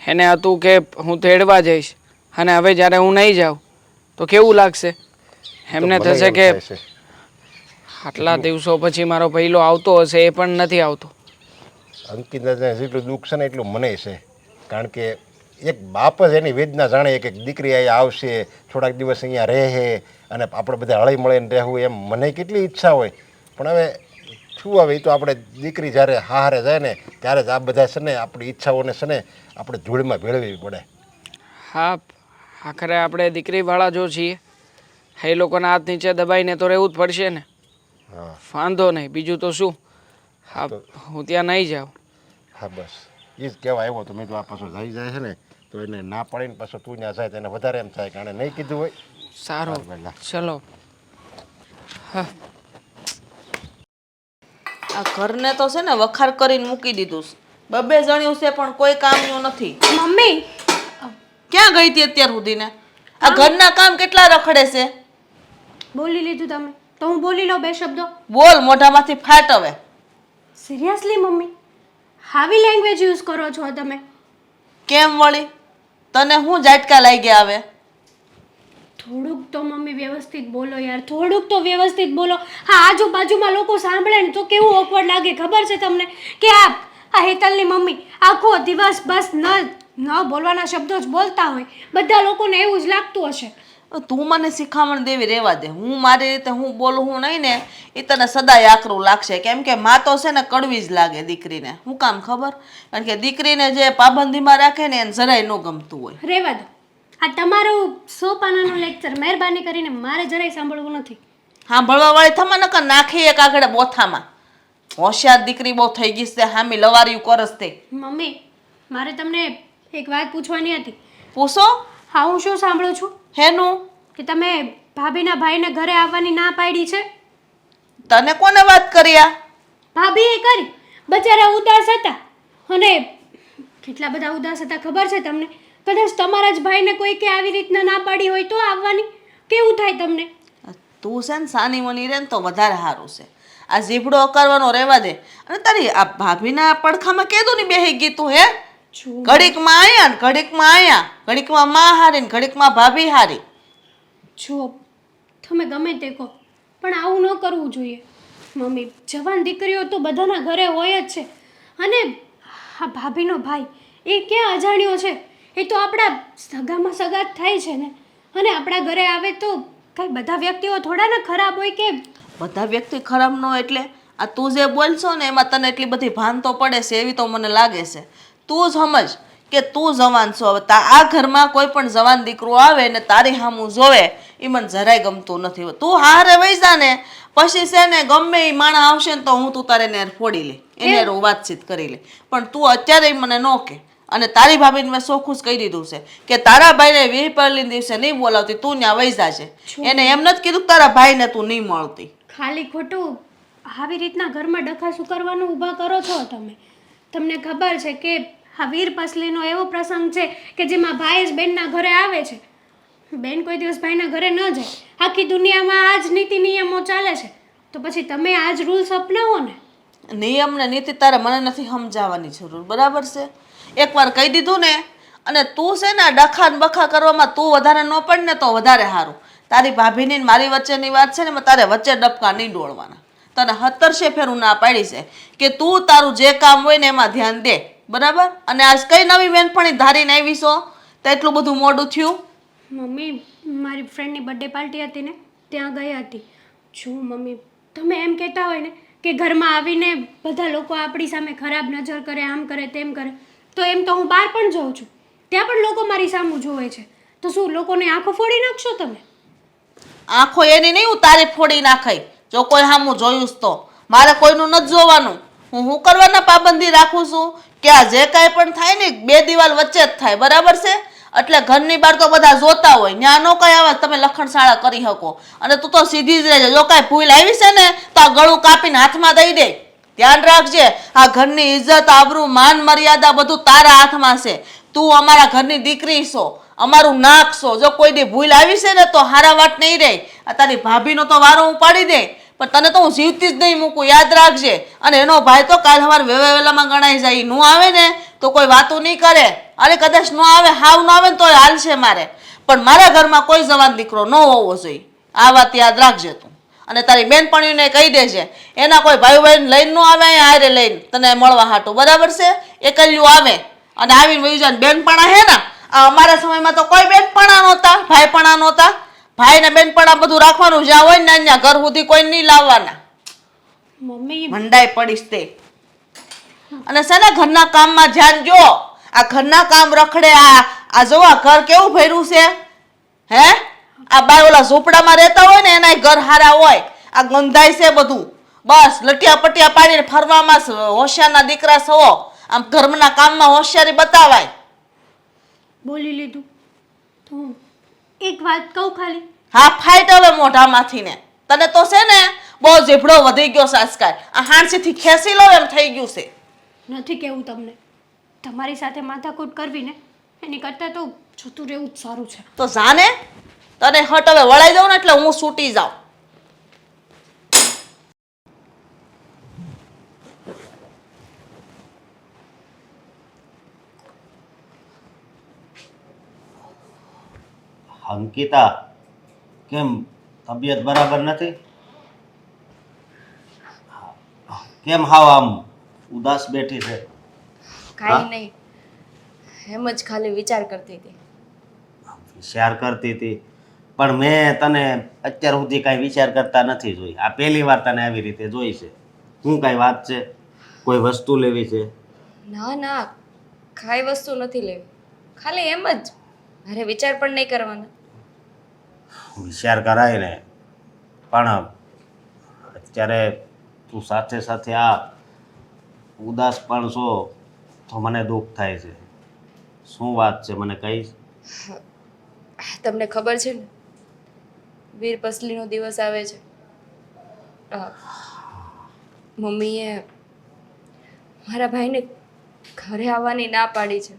Speaker 3: એને હતું કે હું તેડવા જઈશ અને હવે જ્યારે હું નહીં જાઉં તો કેવું લાગશે? એમને
Speaker 5: તો ભલે
Speaker 3: થશે
Speaker 5: એમ
Speaker 3: કે
Speaker 5: થાય છે.
Speaker 3: આટલા દિવસો પછી મારો પહેલો આવતો હશે એ પણ નથી આવતો.
Speaker 5: અંકિતને જેટલું દુઃખ છે ને એટલું મને છે, કારણ કે એક બાપ જ એની વેદના જાણે કે દીકરી અહીંયા આવશે, થોડાક દિવસ અહીંયા રહે અને આપણે બધા હળી મળીને રહેવું, એમ મને કેટલી ઈચ્છા હોય. પણ હવે શું હવે, એ તો આપણે દીકરી જ્યારે હારે જાય ને ત્યારે જ આ બધા છે ને આપણી ઈચ્છાઓને છે ને આપણે ધૂળમાં ભેળવવી પડે.
Speaker 3: હા, આખરે આપણે દીકરીવાળા જો છીએ એ લોકોના હાથ નીચે દબાઈને તો રહેવું જ પડશે ને.
Speaker 5: હા
Speaker 3: વાંધો નહીં, બીજું તો શું. હા, હું ત્યાં નહીં જાઉં.
Speaker 5: હા, બસ એ જ કહેવા આવ્યો તો મેં તો આ પાછો જઈ જાય છે ને તો એને ના પાડીને પાછો તું ત્યાં જાય તો એને વધારે એમ થાય કે આણે નહીં કીધું હોય.
Speaker 3: સારું,
Speaker 5: પહેલાં
Speaker 3: ચલો. હા,
Speaker 1: આ ઘરને તો છે ને વખાર કરીને મૂકી દીધું છે. બબે જણ્યું છે પણ કોઈ કામનું નથી.
Speaker 4: મમ્મી
Speaker 1: ક્યાં ગઈ હતી અત્યાર સુધીને? આ ઘરના કામ કેટલા રખડે છે.
Speaker 4: બોલી લીધું તમે તો હું બોલી લઉં 2 શબ્દો.
Speaker 1: બોલ, મોઢામાંથી ફાટ હવે.
Speaker 4: સિરિયસલી મમ્મી હાવી લેંગ્વેજ યુઝ કરો છો તમે?
Speaker 1: કેમ વળી? તને હું ઝાટકા લાગી ગયા હવે?
Speaker 4: થોડુંક તો મમ્મી વ્યવસ્થિત બોલો યાર, થોડુંક તો વ્યવસ્થિત બોલો. હા, આજુબાજુમાં લોકો સાંભળે ને તો કેવું ઓકવર્ડ લાગે ખબર છે તમને? કે આ હેતલની મમ્મી આખો દિવસ બસ ન બોલવાના શબ્દો જ બોલતા હોય, બધા લોકોને એવું જ લાગતું હશે.
Speaker 1: તું મને શિખામણ દેવી રહેવા દે. હું મારી રીતે હું બોલું હું નહીં ને એ તને સદાય આકરું લાગશે, કેમ કે માં તો છે ને કડવી જ લાગે દીકરીને. શું કામ ખબર? કારણ કે દીકરીને જે પાબંદીમાં રાખે ને એને જરાય ન ગમતું હોય.
Speaker 4: રહેવા દો, આ તમારું 100 પાનાનું લેક્ચર મહેરબાની કરીને મારે જરાય સાંભળવું નથી.
Speaker 1: સાંભળવા વાળી થમા નકર નાખી એક આગળ બોથામાં. હોશિયાર દીકરી બહુ થઈ ગઈ છે, હામી લવાર્યું કરસ તે.
Speaker 4: મમ્મી મારે તમને એક વાત પૂછવાની હતી.
Speaker 1: પૂછો.
Speaker 4: હા, હું શું સાંભળું છું
Speaker 1: હેનું?
Speaker 4: કે તમે ભાભીના ભાઈને ઘરે આવવાની ના પાડી છે.
Speaker 1: તને કોને વાત કરી આ?
Speaker 4: ભાભીએ કરી. બચારા ઉદાસ હતા અને કેટલા બધા ઉદાસ હતા ખબર છે તમને? કદાચ તમારા જ ભાઈને કોઈ કે આવી રીતના ના પાડી હોય તો આવવાની કેવું થાય તમને?
Speaker 1: તું છે ને સાની મની રે ને તો વધારે સારું છે. આ જીભડો કરવાનો રહેવા દે. અને તારી આ ભાભીના પડખામાં કેદું ની બેહી ગઈ તું હે? ઘડીકમાં આયા ને ઘડીકમાં આયા, ઘડીકમાં માં હારી ને ઘડીકમાં ભાભી હારી.
Speaker 4: જો તમે ગમે તે કહો પણ આવું ન કરવું જોઈએ મમ્મી. જવાન દીકરીઓ તો બધાના ઘરે હોય જ છે અને આ ભાભીનો ભાઈ એ ક્યાં અજાણ્યો છે? એ તો આપણા સગામાં સગા જ થાય છે ને. અને આપણા ઘરે આવે તો કાંઈ બધા વ્યક્તિઓ થોડા ને ખરાબ હોય કે?
Speaker 1: બધા વ્યક્તિ ખરાબ ન હોય એટલે આ તું જે બોલશો ને એમાં તને એટલી બધી ભાન તો પડે છે એવી તો મને લાગે છે. તું જ સમજ કે તું જવાન છો. હવે આ ઘરમાં કોઈ પણ જવાન દીકરો આવે ને તારી સામું જોવે એ મને જરાય ગમતું નથી. તું હારે વહી જા ને પછી છે ને ગમે એ માણસ આવશે ને તો હું તું તારે નેર ફોડી લે, એને વાતચીત કરી લે. પણ તું અત્યારે મને ન કે. અને તારી ભાભીને મેં ચોખ્ખું જ કહી દીધું છે કે તારા ભાઈને વીહ પહેલી દિવસે નહીં બોલાવતી, તું ત્યાં વહી જાશે. એને એમ નથી કીધું કે તારા ભાઈને તું નહીં મળતી.
Speaker 4: ખાલી ખોટું આવી રીતના ઘરમાં ડખા શું કરવાનું ઊભા કરો છો તમે? તમને ખબર છે કે આ વીર પસલીનો એવો પ્રસંગ છે કે જેમાં ભાઈ જ બેનના ઘરે આવે છે. બેન કોઈ દિવસ ભાઈના ઘરે ન જાય. આખી દુનિયામાં આ જ નીતિ નિયમો ચાલે છે તો પછી તમે આ જ રૂલ્સ અપનાવો ને.
Speaker 1: નિયમ ને નીતિ તારે મને નથી સમજાવવાની જરૂર, બરાબર છે? એકવાર કહી દીધું ને. અને તું છે ને ડખા ને બખા કરવામાં તું વધારે ન પડ ને તો વધારે સારું. તારી ભાભીની ને મારી વચ્ચેની વાત છે ને તારે વચ્ચે ડબકા નહીં ડોળવાના. તને 17 ફેરું ના પાડી છે કે તું તારું જે કામ હોય ને એમાં ધ્યાન દે, બરાબર? અને આજ કઈ નવી બેનપણી ધારીને આવી છો તો એટલું બધું મોડું થયું?
Speaker 4: મમ્મી મારી ફ્રેન્ડની બર્થડે પાર્ટી હતી ને ત્યાં ગઈ હતી. જો મમ્મી તમે એમ કહેતા હોય ને કે ઘરમાં આવીને બધા લોકો આપણી સામે ખરાબ નજર કરે, આમ કરે તેમ કરે, તો એમ તો હું બહાર પણ જાઉં છું, ત્યાં પણ લોકો મારી સામું જોવે છે. તો શું લોકોને આંખો ફોડી નાખશો તમે?
Speaker 1: આંખો એની નહીં, હું તારી ફોડી નાખાય જો કોઈ સામું જોયું તો. મારે કોઈનું નથી જોવાનું. હું કરવાના પાબંદી રાખું છું કે આ જે કાંઈ પણ થાય ને બે દિવાલ વચ્ચે જ થાય, બરાબર છે? એટલે ઘરની બહાર તો બધા જોતા હોય, ત્યાં નો કઈ આવે તમે લખણશાળા કરી શકો. અને તું તો સીધી જ રહેજે, જો કાંઈ ભૂલ આવી છે ને તો આ ગળું કાપીને હાથમાં દઈ દે. ધ્યાન રાખજે, આ ઘરની ઇજ્જત, આબરૂ, માન મર્યાદા બધું તારા હાથમાં છે. તું અમારા ઘરની દીકરી છો, અમારું નાક છો. જો કોઈ દી ભૂલ આવી છે ને તો હારા વાત નહીં રહે. આ તારી ભાભીનો તો વારો ઉપાડી દે, પણ તને તો હું જીવતી જ નહીં મૂકું, યાદ રાખજે. અને એનો ભાઈ તો કાલ સવારે વેલામાં ગણાઈ જાય. નું આવે ને તો કોઈ વાતું નહીં કરે. અરે કદાચ નો આવે, હાવ નો આવે ને તો હાલશે મારે, પણ મારા ઘરમાં કોઈ જવાન દીકરો ન હોવો જોઈએ. આ વાત યાદ રાખજે તું. અને તારી બેનપણીઓને કહી દેજે, એના કોઈ ભાઈ બહેન લઈને ન આવે અહીંયા હારે લઈને તને મળવા હાટું, બરાબર છે? એકલ્યું આવે અને આવીને વહી જાય. બેનપણા હે ને, આ અમારા સમયમાં તો કોઈ બેનપણા નહોતા, ભાઈપણા નહોતા. ભાઈ ને બેનપણા બધું રાખવાનું, જ્યાં હોય ને ત્યાં ઘર સુધી કોઈ નહીં લાવવાના.
Speaker 4: મમ્મી
Speaker 1: મંડાઈ પડીશ તે. અને છે ને ઘરના કામમાં ધ્યાન જો. આ ઘરના કામ રખડે. આ જો આ ઘર કેવું ભર્યું છે હે? આ બાય ઓલા ઝૂંપડામાં રહેતા હોય ને એના ઘર હારા હોય. આ ગંધાય છે બધું. બસ લટિયા પટિયા પાડીને ફરવામાં હોશિયારના દીકરા છો. આમ ઘરના કામમાં હોશિયારી બતાવાય.
Speaker 4: બોલી લીધું તો એક વાત કહું ખાલી.
Speaker 1: હા, ફાઈટ હવે મોઢામાંથી ને. તને તો છે ને બહુ જીભડો વધી ગયો છે આજકાલ. આ હાંસીથી ખેંચી લો એમ થઈ ગયું છે.
Speaker 4: નથી કેવું તમને, તમારી સાથે માથાકૂટ કરવી ને એની કરતાં તો જતું રહેવું જ સારું છે.
Speaker 1: તો જાને તને હટ હવે વળાઈ દઉં ને એટલે હું છૂટી જાઉં.
Speaker 6: અંકિતા, કેમ તબિયત બરાબર નથી? કેમ હાવ આમ ઉદાસ બેઠી છે?
Speaker 2: કાંઈ નહીં, એમ જ ખાલી વિચાર કરતી હતી.
Speaker 6: વિચાર કરતી હતી, પણ મેં તને અત્યાર સુધી કાંઈ વિચાર કરતા નથી જોઈ. આ પહેલી વાર તને આવી રીતે જોઈ છે. શું કાંઈ વાત છે? કોઈ વસ્તુ લેવી છે?
Speaker 2: ના ના, કાંઈ વસ્તુ નથી લેવી, ખાલી એમ જ. મારે વિચાર પણ નહીં કરવાના.
Speaker 6: વિચાર કરાય ને, પણ અત્યારે તું સાથે સાથે આ ઉદાસ પણ છો તો મને દુઃખ થાય છે. શું વાત છે મને કહીશ?
Speaker 2: તમને ખબર છે ને, વીર પસલીનો દિવસ આવે છે. મમ્મીએ મારા ભાઈને ઘરે આવવાની ના પાડી છે.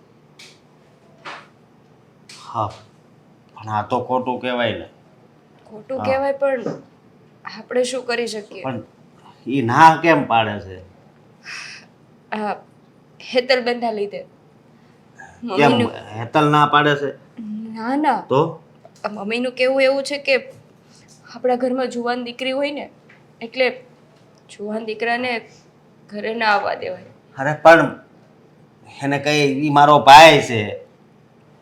Speaker 6: હા, પણ આ તો ખોટું કહેવાય ને.
Speaker 2: ખોટું કહેવાય, પણ આપણે શું કરી શકીએ?
Speaker 6: પણ એ ના કેમ પાડે છે?
Speaker 2: આ હેતલબેનના લીધે.
Speaker 6: કેમ
Speaker 2: મમ્મીનું
Speaker 6: હેતલ ના પાડે છે?
Speaker 2: ના ના,
Speaker 6: તો
Speaker 2: મમ્મીનું કહેવું એવું છે કે આપણા ઘરમાં જુવાન દીકરી હોય ને એટલે જુવાન દીકરાને ઘરે ના આવવા દેવાય.
Speaker 6: અરે પણ એને કઈ ઈ મારો ભાઈ છે,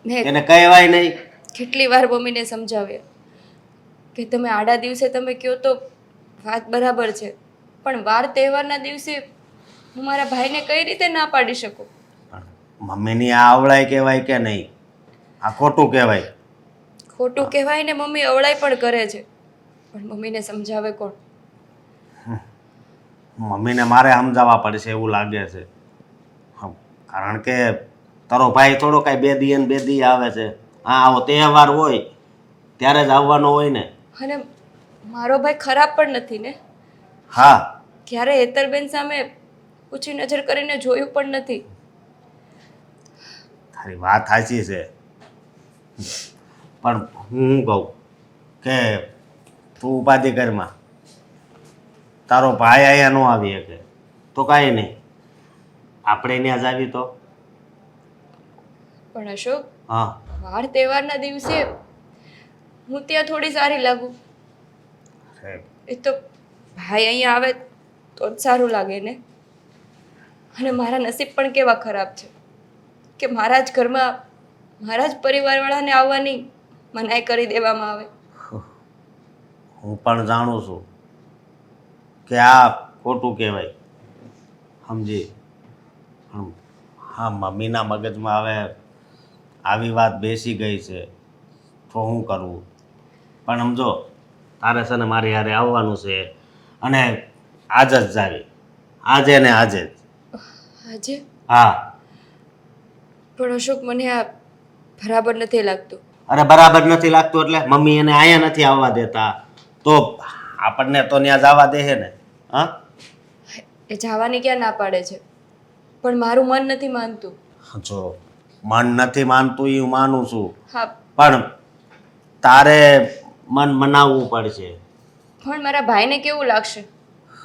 Speaker 2: ને
Speaker 6: એને કહેવાય નહીં.
Speaker 2: કેટલી વાર મમ્મીને સમજાવ્યા કે તમે આડા દિવસે તમે કહો તો વાત બરાબર છે, પણ વાર તહેવારના દિવસે હું મારા ભાઈને કઈ રીતે ના પાડી શકું?
Speaker 6: પણ મમ્મીની આ અવળાઈ કહેવાય કે નહીં? આ ખોટું કહેવાય.
Speaker 2: ખોટું કહેવાય ને મમ્મી અવળાઈ પણ કરે છે, પણ મમ્મીને સમજાવે કોણ?
Speaker 6: મમ્મીને મારે સમજાવવા પડશે એવું લાગે છે. કારણ કે તારો ભાઈ થોડો કાંઈ બે દી ને બે દી આવે છે. હા, આવો તહેવાર હોય ત્યારે જ આવવાનો હોય ને.
Speaker 2: અને મારો ભાઈ ખરાબ પણ નથી ને.
Speaker 6: હા,
Speaker 2: ક્યારે હેતલબેન સામે ઊંચી નજર કરીને જોયું પણ નથી.
Speaker 6: તારી વાત સાચી છે, પણ હું કહું કે તું ઉપાધિ ઘરમાં તારો ભાઈ અહીંયા ન આવી શકે તો કાંઈ નહીં, આપણે ત્યાં જ આવી તો.
Speaker 2: પણ અશોક,
Speaker 6: હા,
Speaker 2: વાર તહેવારના દિવસે હું ત્યાં થોડી સારી લાગુ. એ તો ભાઈ અહીંયા આવે તો જ સારું લાગે ને. અને મારા નસીબ પણ કેવા ખરાબ છે કે મારા જ ઘરમાં મારા જ પરિવારવાળાને આવવાની મનાઈ કરી દેવામાં આવે.
Speaker 6: હું પણ જાણું છું કે આ ખોટું કહેવાય, સમજી. પણ હા, મમ્મીના મગજમાં હવે આવી વાત બેસી ગઈ છે તો શું કરવું? પણ સમજો તારે છે ને મારી હારે આવવાનું છે અને આજ જ જાવી, આજે ને આજે જ.
Speaker 2: આજે
Speaker 6: હા.
Speaker 2: પણ અશોક, મને આ બરાબર નથી લાગતું.
Speaker 6: અરે બરાબર નથી લાગતું એટલે મમ્મી એને અહીંયા નથી આવવા દેતા તો આપણને તો ત્યાં જવા દે છે ને? હા,
Speaker 2: એ જવાની ક્યાં ના પાડે છે, પણ મારું મન નથી માનતું.
Speaker 6: જો મન નથી માનતું એ હું માનું છું,
Speaker 2: હા,
Speaker 6: પણ તારે મન મનાવવું પડશે.
Speaker 2: પણ મારા ભાઈને કેવું લાગશે?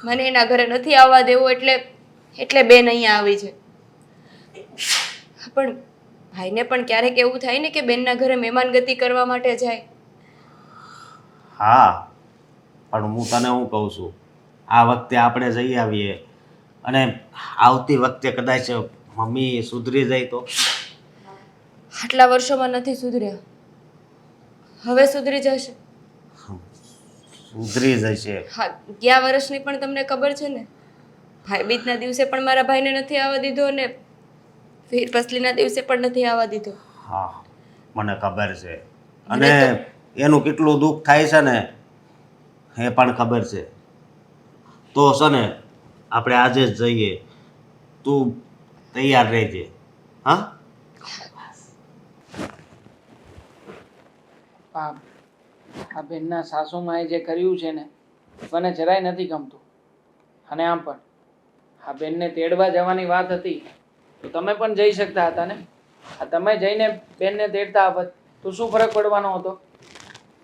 Speaker 2: મને એના ઘરે નથી આવવા દેવું એટલે બેન અહીંયા આવી છે. પણ ભાઈને પણ ક્યારેક એવું થાય ને કે બેનના ઘરે મહેમાનગતિ કરવા માટે જાય.
Speaker 6: હા, પણ હું તને શું કહું છું, આ વખતે આપણે જઈ આવીએ અને આવતી વખતે કદાચ મમ્મી સુધરી જાય તો?
Speaker 2: આટલા વર્ષોમાં નથી સુધર્યા, હવે સુધરી જશે.
Speaker 6: સુધરી જશે.
Speaker 2: હા, ગયા વર્ષની પણ તમને ખબર છે ને, ભાઈ બીજના દિવસે પણ મારા ભાઈને નથી આવવા દીધો અને વીર પસલીના દિવસે પણ નથી આવવા દીધો.
Speaker 6: હા, મને ખબર છે અને એનું કેટલું દુઃખ થાય છે ને એ પણ ખબર છે. તો છે ને આપણે આજે જ જઈએ, તું તૈયાર રહેજે. હા,
Speaker 3: આ બેનના સાસુમાએ જે કર્યું છે ને મને જરાય નથી ગમતું. અને આમ પણ આ બેનને તેડવા જવાની વાત હતી તો તમે પણ જઈ શકતા હતા ને. આ તમે જઈને બેનને તેડતા આવત તો શું ફરક પડવાનો હતો?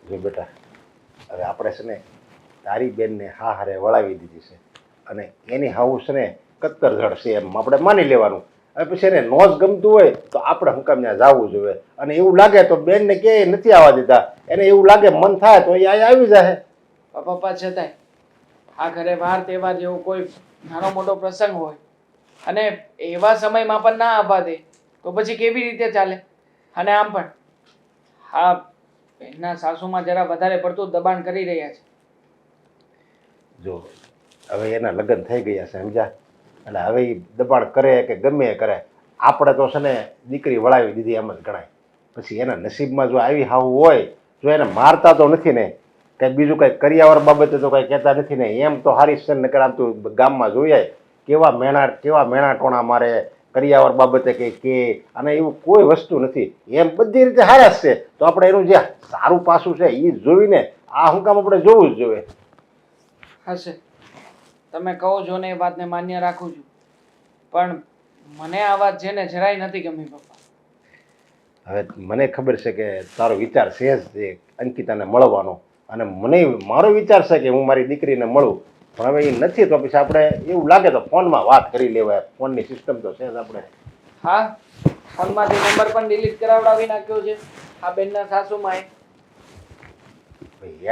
Speaker 5: જો બેટા, હવે આપણે છે ને તારી બેનને હા હારે વળાવી દીધી છે અને એની હાઉસ છે ને કત્તર જડ છે એમ આપણે માની લેવાનું. હવે પછી એને નો જ ગમતું હોય તો આપણે હું કામ ત્યાં જવું જોઈએ? અને એવું લાગે તો બેનને કે નથી આવવા દીધા, એને એવું લાગે મન થાય તો એ અહીંયા આવી જાય.
Speaker 3: પપ્પા છતાંય આ ઘરે વાર તહેવાર જેવો કોઈ નાનો મોટો પ્રસંગ હોય અને એવા સમયમાં પણ ના આવવા દે તો પછી કેવી રીતે ચાલે? અને આમ પણ હા, બેનના સાસુમાં જરા વધારે પડતું દબાણ કરી રહ્યા છે.
Speaker 5: જો હવે એના લગ્ન થઈ ગયા છે સમજ્યા, એટલે હવે એ દબાણ કરે કે ગમે એ કરે, આપણે તો છે ને દીકરી વળાવી દીધી એમ જ ગણાય. પછી એના નસીબમાં જો આવી હાવું હોય, જો એને મારતા તો નથી ને, કંઈ બીજું કંઈ કરિયાવર બાબતે તો કંઈ કહેતા નથી ને, એમ તો હારી છે નકર આમ તો ગામમાં જોઈએ કેવા મેણા ટોણા મારે કરિયાવર બાબતે કંઈ કે, અને એવું કોઈ વસ્તુ નથી. એમ બધી રીતે હારા જ છે. તો આપણે એનું જે સારું પાસું છે એ જોઈને આ શું કામ આપણે જોવું જ જોઈએ.
Speaker 3: હશે, તમે કહો છો ને એ વાતને માન્ય રાખું છું, પણ મને આ વાત છે ને જરાય નથી ગમી પપ્પા.
Speaker 5: હવે મને ખબર છે કે તારો વિચાર છે જ અંકિતાને મળવાનો, અને મને મારો વિચાર છે કે હું મારી દીકરીને મળું, પણ હવે એ નથી તો પછી આપણે એવું લાગે તો ફોનમાં વાત કરી લેવાય. ફોનની સિસ્ટમ તો છે જ આપણે.
Speaker 3: હા, ફોનમાંથી નંબર પણ ડિલીટ કરાવડાવી નાખ્યો છે આ બેનના સાસુમાએ.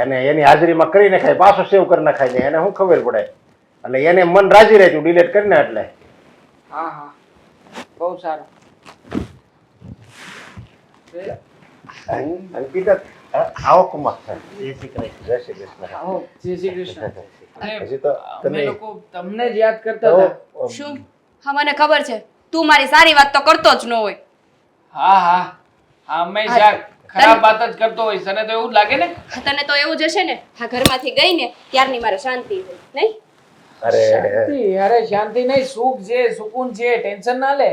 Speaker 5: એને એની હાજરીમાં કરી નાખાય, પાછો સેવ કરી નાખાય ને એને શું ખબર પડે? એટલે એને મન રાજી રહે તું ડિલીટ કરીને એટલે.
Speaker 3: હા હા, બહુ સારું.
Speaker 5: અંકિતા આવો કુમાર. જય શ્રી કૃષ્ણ. જય શ્રી કૃષ્ણ.
Speaker 3: આવો, જય શ્રી કૃષ્ણ. અને
Speaker 5: હજી તો
Speaker 3: અમે
Speaker 5: તમે
Speaker 3: લોકો તમને જ યાદ કરતા હતા.
Speaker 2: શું? હા, મને ખબર છે તું મારી સારી વાત તો કરતો જ ન હોય.
Speaker 3: હા હા, હંમેશા ખરાબ વાત જ કરતો હોય. તને તો એવું જ લાગે ને?
Speaker 2: તને તો એવું જ હશે ને, આ ઘરમાંથી ગઈ ને ત્યારની મારે શાંતિ હોય નહીં.
Speaker 3: શાંતિ? અરે શાંતિ નહીં, સુખ છે, સુકૂન છે, ટેન્શન ના લે.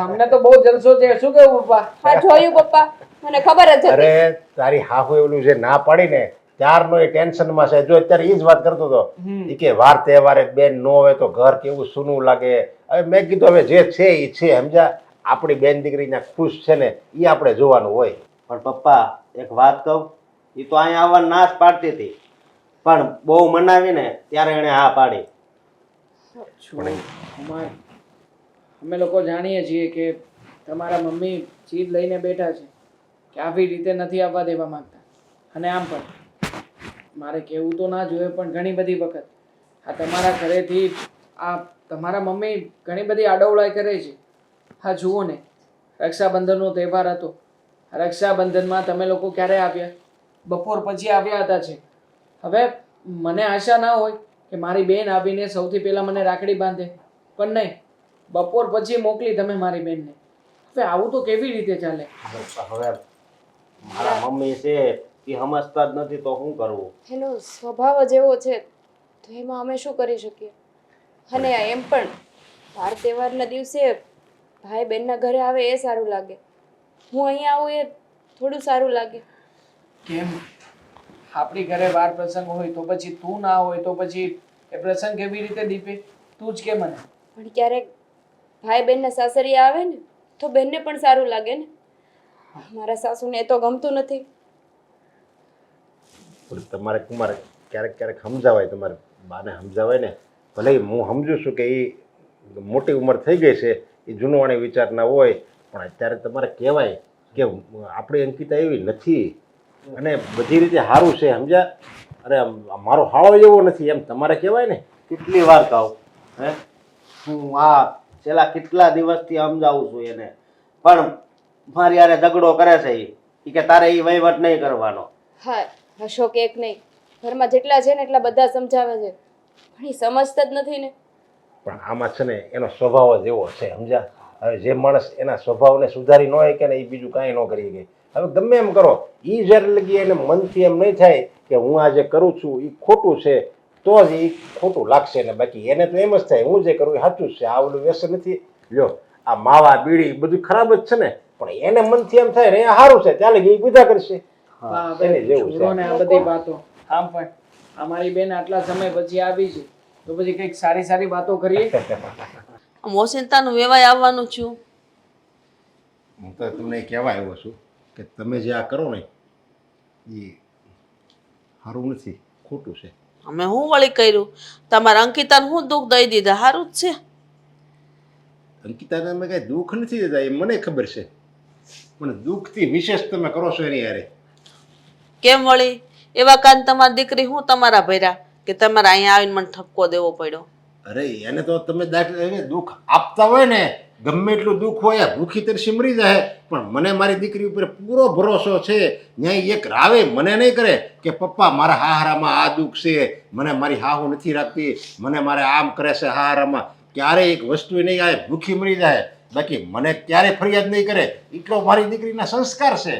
Speaker 3: અમને તો બહુ જલસો છે. શું કેવું પપ્પા?
Speaker 2: હા, જોયું પપ્પા, મને ખબર જ હતી.
Speaker 5: અરે તારી હાહુ એવલું જે ના પાડી ને ત્યારનો એ ટેન્શનમાં છે. જો અત્યારે એ જ વાત કરતો હતો કે વાર તહેવારે બેન નો હોય તો ઘર કેવું સૂનું લાગે. હવે મેં કીધું હવે જે છે એ છે સમજા, આપણી બેન દીકરી ત્યાં ખુશ છે ને એ આપણે જોવાનું હોય.
Speaker 6: પણ પપ્પા એક વાત કહું, એ તો અહીંયા આવવા ના જ પાડતી હતી, પણ બહુ મનાવીને ત્યારે એણે હા પાડી.
Speaker 3: કુમાર, અમે લોકો જાણીએ છીએ કે તમારા મમ્મી જીદ લઈને બેઠા છે કે આવી રીતે નથી આવવા દેવા માંગતા. અને આમ પણ મારે કહેવું તો ના જોઈએ, પણ ઘણી બધી વખત આ તમારા ઘરેથી આ તમારા મમ્મી ઘણી બધી આડવડાઈ કરે છે. હા જુઓ ને, રક્ષાબંધનનો તહેવાર હતો. રક્ષાબંધનમાં તમે લોકો ક્યારે આવ્યા? બપોર પછી આવ્યા હતા છે. હવે મને આશા ના હોય કે મારી બેન આવીને સૌથી પહેલાં મને રાખડી બાંધે, પણ નહીં, બપોર પછી મોકલી તમે મારી બેનને. હવે આવું તો કેવી રીતે ચાલે?
Speaker 6: હવે મારા મમ્મી છે એ સમજતા જ નથી તો શું કરવું?
Speaker 2: એનો સ્વભાવ જ એવો છે તો એમાં અમે શું કરી શકીએ? અને એમ પણ વાર તહેવારના દિવસે ભાઈ બહેનના ઘરે આવે એ સારું લાગે. હું અહીંયા આવું એ થોડું સારું લાગે.
Speaker 3: કેમ આપણી ઘરે વાર પ્રસંગ હોય તો પછી તું ના હોય તો પછી એ પ્રસંગ કેવી રીતે દીપે? તું જ કે મને.
Speaker 2: પણ ક્યારેક ભાઈ બહેનના સાસરિયા આવે ને તો બેનને પણ સારું લાગે ને. મારા સાસુને એ તો ગમતું નથી.
Speaker 5: પણ તમારે કુમાર ક્યારેક ક્યારેક સમજાવાય, તમારે બાને સમજાવાય ને. ભલે હું સમજુ છું કે એ મોટી ઉંમર થઈ ગઈ છે, એ જૂનવાણી વિચારના હોય, પણ અત્યારે તમારે કહેવાય કે આપણી અંકિતા એવી નથી અને બધી રીતે સારું છે, સમજ્યા? અરે મારો હાળો એવો નથી એમ તમારે કહેવાય ને.
Speaker 6: કેટલી વાર કહું હે? હું આ છેલ્લા કેટલા દિવસથી સમજાવું છું એને, પણ મારી યારે ઝઘડો કરે છે એ કે તારે એ વહીવટ નહીં કરવાનો.
Speaker 2: હા, અશોક એક નહીં, ઘરમાં જેટલા છે ને એટલા બધા સમજાવે છે પણ એ સમજતા જ નથી ને.
Speaker 5: પણ આમાં છે ને એનો સ્વભાવ જ એવો છે, સમજ્યા? હવે જે માણસ એના સ્વભાવને સુધારી ન હોય કે ને એ બીજું કાંઈ ન કરી શકે. હવે ગમે એમ કરો, એ જ્યારે લગી એને મનથી એમ નહીં થાય કે હું આ જે કરું છું એ ખોટું છે તો જ એ ખોટું લાગશે ને. બાકી એને તો એમ જ થાય હું જે કરું એ સાચું જ છે, આ ઓલું વ્યસન નથી. લ્યો આ માવા બીડી બધું ખરાબ જ છે ને, પણ એને મનથી એમ થાય ને એ સારું છે ત્યાં લગી એ પૂજા કરશે. એને જેવું છે.
Speaker 3: છોડો ને આ બધી વાતો. આમ પણ અમારી બેન આટલા સમય પછી આવી છે તો પછી કંઈક સારી સારી વાતો કરીએ.
Speaker 1: મોસિનતાનું વેવાય આવવાનું છું.
Speaker 5: હું તો તમને કહેવા આવ્યો છું કે તમે જે આ કરો ને એ સારું નથી, ખોટું છે.
Speaker 1: અમે હું વળી કર્યું? તમારા અંકિતાને હું દુઃખ દઈ દીધા? સારું જ છે.
Speaker 5: અંકિતાને અમે કાંઈ દુઃખ નથી દેતા એ મને ખબર છે, પણ દુઃખથી વિશેષ તમે કરો છો એની યારે.
Speaker 1: કેમ વળી? એવા કાન તમારી દીકરી હું તમારા ભર્યા કે તમારે અહીંયા આવીને મને ઠપકો દેવો પડ્યો?
Speaker 5: અરે એને તો તમે દાખલા દુઃખ આપતા હોય ને, ગમે એટલું દુઃખ હોય ભૂખી તરસી મરી જાય, પણ મને મારી દીકરી ઉપર પૂરો ભરોસો છે. ન્યાય એક રાવે મને નહીં કરે કે પપ્પા મારા હાહારામાં આ દુઃખ છે, મને મારી હાહુ નથી રાખતી, મને મારે આમ કરે છે હાહારામાં. ક્યારેય એક વસ્તુ નહીં આવે, ભૂખી મરી જાય, બાકી મને ક્યારેય ફરિયાદ નહીં કરે. એટલો મારી દીકરીના સંસ્કાર છે.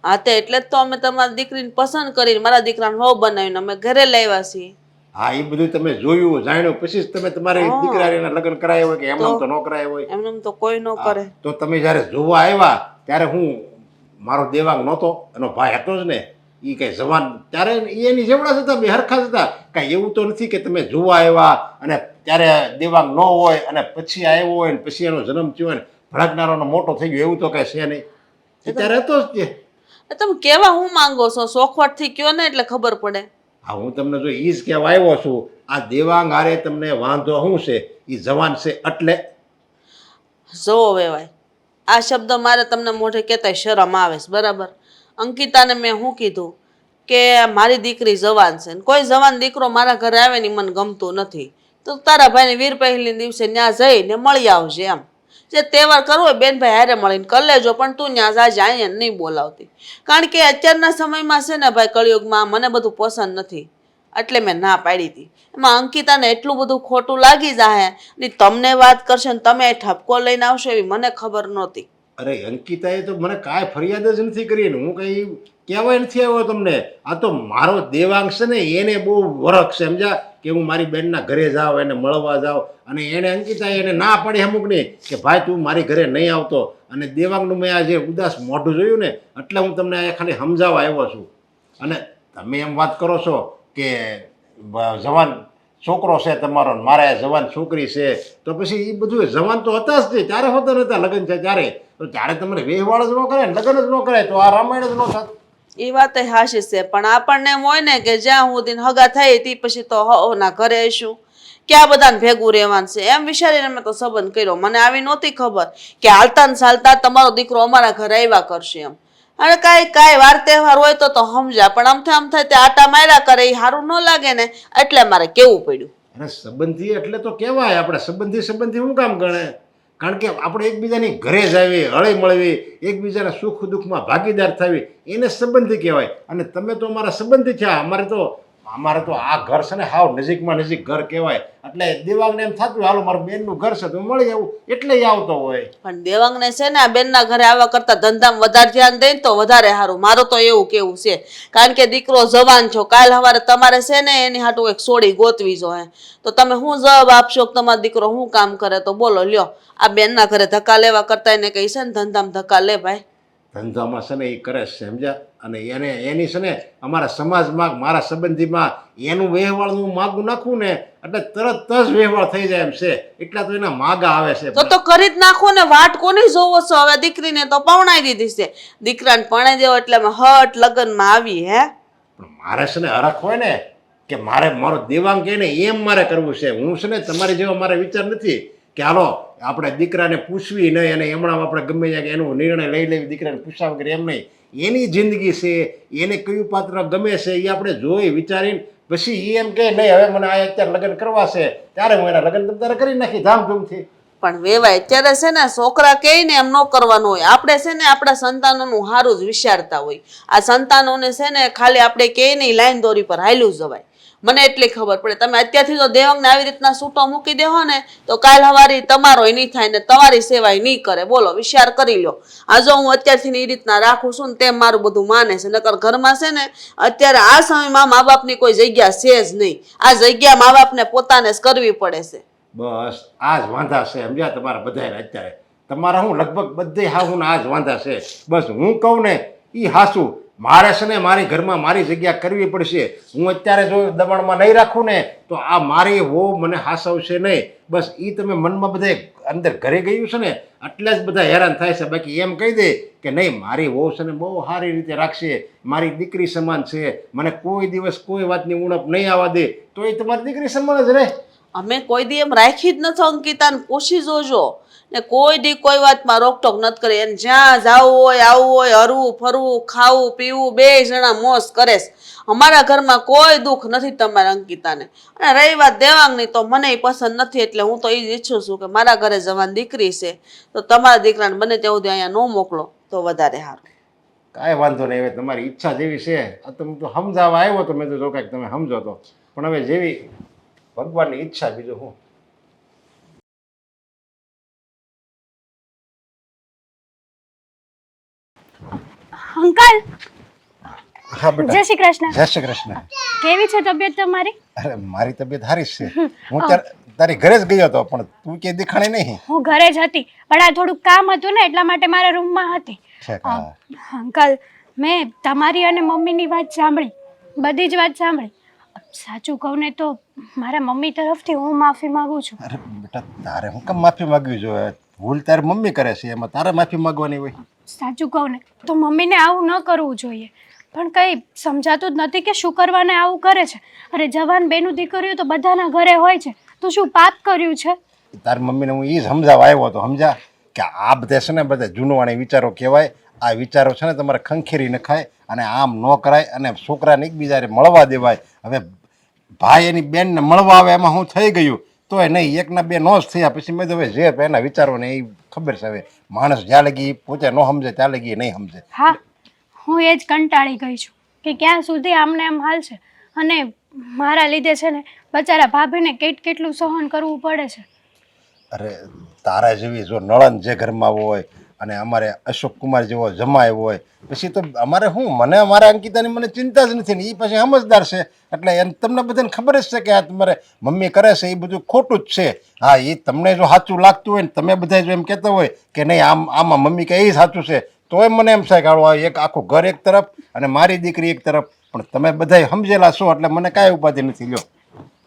Speaker 1: હા તે એટલે જ તો અમે તમારી દીકરીને પસંદ કરીને મારા દીકરાને વહુ બનાવીને અમે ઘરે લાવ્યા છીએ.
Speaker 5: હા એ બધું તમે જોયું જાણ્યું પછી જ તમે તમારી દીકરાના લગ્ન કરાયા હોય કે એમને તો ન કરાયા હોય.
Speaker 1: એમને તો કોઈ ન કરે.
Speaker 5: તો તમે જ્યારે જોવા આવ્યા ત્યારે હું મારો દેવાંગ નહોતો, એનો ભાઈ હતો જ ને, એ કંઈ જવાન ત્યારે એની જેવડા જ હતા, બે હરખા જ હતા. કાંઈ એવું તો નથી કે તમે જોવા આવ્યા અને ત્યારે દેવાંગ ન હોય અને પછી આવ્યો હોય ને પછી એનો જન્મ થયો હોય ને ભડકનારાનો મોટો થઈ ગયો, એવું તો કાંઈ છે નહીં. ત્યારે હતો જ તે.
Speaker 1: તમે કેવા હું માંગો છો? સોખવટથી કયો ને એટલે ખબર પડે.
Speaker 5: હા હું તમને જો એ જ કહેવા આવ્યો છું, આ દેવાંગ હારે તમને વાંધો શું છે? એ જવાન છે એટલે.
Speaker 1: જોવો વેવાય, આ શબ્દ મારે તમને મોઢે કહેતાય શરમ આવે છે, બરાબર? અંકિતાને મેં શું કીધું કે મારી દીકરી જવાન છે, કોઈ જવાન દીકરો મારા ઘરે આવે ને મને ગમતું નથી, તો તારા ભાઈને વીર પહેલી દિવસે ત્યાં જઈને મળી આવજે એમ. જે તહેવાર કરવો હોય બેન ભાઈ હારે મળીને કરી લેજો, પણ તું ત્યાં જાજે, અહીંયા નહીં બોલાવતી. કારણ કે અત્યારના સમયમાં છે ને ભાઈ, કળિયુગમાં મને બધું પસંદ નથી, એટલે મેં ના પાડી હતી. એમાં અંકિતાને એટલું બધું ખોટું લાગી જાય ને તમને વાત કરશે ને તમે ઠપકો લઈને આવશો એવી મને ખબર નહોતી.
Speaker 5: અરે અંકિતાએ તો મને કાંઈ ફરિયાદ જ નથી કરી ને હું કંઈ કહેવાય નથી આવ્યો તમને. આ તો મારો દેવાંગ છે ને એને બહુ વરખ છે, સમજ્યા? કે હું મારી બેનના ઘરે જાઉં, એને મળવા જાઉં, અને એને અંકિતાએ એને ના પાડી અમુકની કે ભાઈ તું મારી ઘરે નહીં આવતો. અને દેવાંગનું મેં આ જે ઉદાસ મોઢું જોયું ને એટલે હું તમને આ ખાલી સમજાવવા આવ્યો છું. અને તમે એમ વાત કરો છો કે જવાન છોકરો છે તમારો, મારે જવાન છોકરી છે, તો પછી એ બધું જવાન તો હતા જ નહીં, ત્યારે હોતા નહોતા લગ્ન છે ત્યારે. તો ત્યારે તમને વેહવાળ જ ન કરે, લગ્ન જ ન કરે, તો આ રામાયણ જ ન થાત.
Speaker 1: એ વાત હાશી છે, પણ આપણને એમ હોય ને કે જ્યાં સુધી હગા થઈ તે પછી તો ના ઘરે આવીશું, ક્યાં બધાને ભેગું રહેવાનું છે, એમ વિચારીને મેં તો સંબંધ કર્યો. મને આવી નહોતી ખબર કે હાલતા ને ચાલતા તમારો દીકરો અમારા ઘરે આવ્યા કરશે એમ. અને કાંઈ વાર તહેવાર હોય તો સમજા, પણ આમ થાય તે આટા માર્યા કરે એ સારું ન લાગે ને, એટલે મારે કેવું પડ્યું.
Speaker 5: અને સંબંધી એટલે તો કહેવાય, આપણે સંબંધી શું કામ ગણે? કારણ કે આપણે એકબીજાની ઘરે જ આવી, હળી મળવી, એકબીજાના સુખ દુઃખમાં ભાગીદાર થવી, એને સંબંધી કહેવાય. અને તમે તો અમારા સંબંધી થયા, અમારે તો અમારે તો આ ઘર છે ને હાવ નજીકમાં નજીક ઘર કહેવાય, એટલે દેવાંગને એમ થતું હાલો મારું બેનનું ઘર છે તો મળી આવું, એટલે ય આવતો હોય.
Speaker 1: પણ દેવાંગને છે ને આ બેનના ઘરે આવવા કરતા ધંધામાં વધારે ધ્યાન દે ને તો વધારે સારું. મારું તો એવું કેવું છે, કારણ કે દીકરો જવાન છો, કાલ સવારે તમારે છે ને એની હાટું એક સોડી ગોતવી જોઈએ. તો તમે શું જવાબ આપશો કે તમારો દીકરો શું કામ કરે? તો બોલો લ્યો, આ બેનના ઘરે ધક્કા લેવા કરતા એને કહી છે ને ધંધામાં ધક્કા લે ભાઈ.
Speaker 5: ધંધામાં છે ને એ કરે છે સમજ્યા, અને એને એની છે ને અમારા સમાજમાં મારા સંબંધીમાં એનું વ્યવહારનું માગું નાખું ને એટલે તરત જ વ્યવહાર થઈ જાય એમ છે, એટલા તો એના માગા આવે છે.
Speaker 1: તો કરી જ નાખો ને, વાટ કોની જોવો છો? હવે દીકરીને તો પવણાઈ દીધી છે, દીકરાને પરણાઈ દેવો એટલે અમે હટ લગ્નમાં આવી. હે
Speaker 5: પણ મારે છે ને હરખ હોય ને કે મારે મારો દેવાંગ કહે ને એમ મારે કરવું છે. હું છે ને તમારી જેવો મારે વિચાર નથી કે હાલો આપણે દીકરાને પૂછવી નહીં અને હમણાં આપણે ગમે ત્યાં એનો નિર્ણય લઈ લેવી દીકરાને પૂછવા વગર, એમ નહીં. એની જિંદગી છે, એને કયું પાત્ર ગમે છે એ આપણે જોઈ વિચારીને પછી એ એમ કહે નહીં હવે મને આ અત્યારે લગ્ન કરવા છે, ત્યારે હું એના લગ્ન ત્યારે કરી નાખી ધામધૂમથી.
Speaker 1: પણ વેવાય અત્યારે છે ને છોકરા કહે ને એમ ન કરવાનું હોય. આપણે છે ને આપણા સંતાનોનું સારું જ વિચારતા હોય. આ સંતાનોને છે ને ખાલી આપણે કહે નહીં લાઈન દોરી પર હાલ્યું જવાય. મને એટલી ખબર પડે, તમે અત્યારથી તો દેવાંગને આવી રીતના છૂટો મૂકી દેવો ને તો કાલ હવારી તમારો નહીં થાય ને તમારી સેવાય નહીં કરે. બોલો, વિચાર કરી લો. આ જો હું અત્યારથી એ રીતના રાખું છું ને તેમ મારું બધું માને છે, નકર ઘરમાં છે ને અત્યારે આ સમયમાં મા બાપની કોઈ જગ્યા છે જ નહીં. આ જગ્યા મા બાપને પોતાને જ કરવી પડે છે.
Speaker 5: બસ આ જ વાંધા છે સમજ્યા તમારા બધાને. અત્યારે તમારા હું લગભગ બધે હાહું આ જ વાંધા છે. બસ હું કહું ને એ હાસું. મારે છે ને મારી ઘરમાં મારી જગ્યા કરવી પડશે. હું અત્યારે જો દબાણમાં નહીં રાખું ને તો આ મારી વહુ મને હાસવશે નહીં. બસ એ તમે મનમાં બધે અંદર ઘરે ગયું છે ને એટલે જ બધા હેરાન થાય છે. બાકી એમ કહી દે કે નહીં મારી વહુ છે ને બહુ સારી રીતે રાખશે, મારી દીકરી સમાન છે, મને કોઈ દિવસ કોઈ વાતની ઉણપ નહીં આવવા દે, તો એ તમારી દીકરી સમાન જ રહે.
Speaker 1: અમે કોઈ દી એમ રાખી જ નથી અંકિતાને, પૂછી જોજો ને કોઈ દી કોઈ વાતમાં રોકટોક નથી કરી. એને જ્યાં જવું હોય આવવું હોય, હરવું ફરવું ખાવું પીવું બે જણા મોજ કરે છે. અમારા ઘરમાં કોઈ દુઃખ નથી તમારા અંકિતાને. અને રહી વાત દેવાંગની તો મને પસંદ નથી, એટલે હું તો એ જ ઈચ્છું છું કે મારા ઘરે જવાન દીકરી છે તો તમારા દીકરાને બને ત્યાં સુધી અહીંયા ન મોકલો તો વધારે સારું.
Speaker 5: કાંઈ વાંધો નહીં, હવે તમારી ઈચ્છા જેવી છે. આ તો હું તો સમજાવવા આવ્યો તો મેં તો જો કાંઈક તમે સમજો તો, પણ હવે જેવી ભગવાનની ઈચ્છા, બીજું હું.
Speaker 4: અંકલ,
Speaker 5: હા બેટા.
Speaker 4: જય શ્રી કૃષ્ણ.
Speaker 5: જય શ્રી કૃષ્ણ.
Speaker 4: કેવી છે તબિયત તમારી?
Speaker 5: અરે મારી તબિયત સારી જ છે. હું તારી ઘરે જ ગયો હતો પણ તું કે દેખાણી નહીં.
Speaker 4: હું ઘરે જ હતી પણ આ થોડુંક કામ હતું ને એટલા માટે મારા રૂમમાં હતી. અંકલ, મેં તમારી અને મમ્મીની વાત સાંભળી, બધી જ વાત સાંભળી. સાચું કહું ને તો મારા મમ્મી તરફથી હું માફી માંગુ છું.
Speaker 5: અરે બેટા તારે હું કેમ માફી માંગવી જોઈએ? ભૂલ તારી મમ્મી કરે છે, એમાં તારે માફી માંગવાની હોય?
Speaker 4: સાચું કહું ને તો મમ્મીને આવું ન કરવું જોઈએ, પણ કંઈ સમજાતું જ નથી કે શું કરવાને આવું કરે છે. અરે જવાન બેનું દીકરીઓ તો બધાના ઘરે હોય છે, તો શું પાપ કર્યું છે?
Speaker 5: તારી મમ્મીને હું એ સમજાવવા આવ્યો હતો સમજા કે આ બધા છે ને બધા જૂનવાણી વિચારો કહેવાય. આ વિચારો છે ને તમારે ખંખેરી નખાય અને આમ ન કરાય અને છોકરાને એકબીજાને મળવા દેવાય. હવે ભાઈ એની બેનને મળવા આવે એમાં હું થઈ ગયું તો એ નહીં, એકના બે નો જ થયા પછી મેં તો હવે જે એના વિચારોને એ ખબર છે. હવે માણસ જ્યાં લગી પોતે ન સમજે ત્યાં લગી એ નહીં સમજે.
Speaker 4: હા, હું એ જ કંટાળી ગઈ છું કે ક્યાં સુધી આમને આમ હાલ છે, અને મારા લીધે છે ને બચારા ભાભીને કેટલું સહન કરવું પડે છે.
Speaker 5: અરે તારા જેવી જો નળન જે ઘરમાં હોય અને અમારે અશોક કુમાર જેવો જમાય હોય પછી તો અમારે શું, મને અમારા અંકિતાની મને ચિંતા જ નથી ને એ પછી સમજદાર છે એટલે એને તમને બધાને ખબર જ છે કે આ તમારે મમ્મી કરે છે એ બધું ખોટું જ છે. હા, એ તમને જો સાચું લાગતું હોય ને તમે બધા જો એમ કહેતા હોય કે નહીં આમાં મમ્મી કે એ સાચું છે તોય મને એમ થાય કે એક આખું ઘર એક તરફ અને મારી દીકરી એક તરફ, પણ તમે બધા સમજેલા છો એટલે મને કાંઈ ઉપાધિ નથી. લ્યો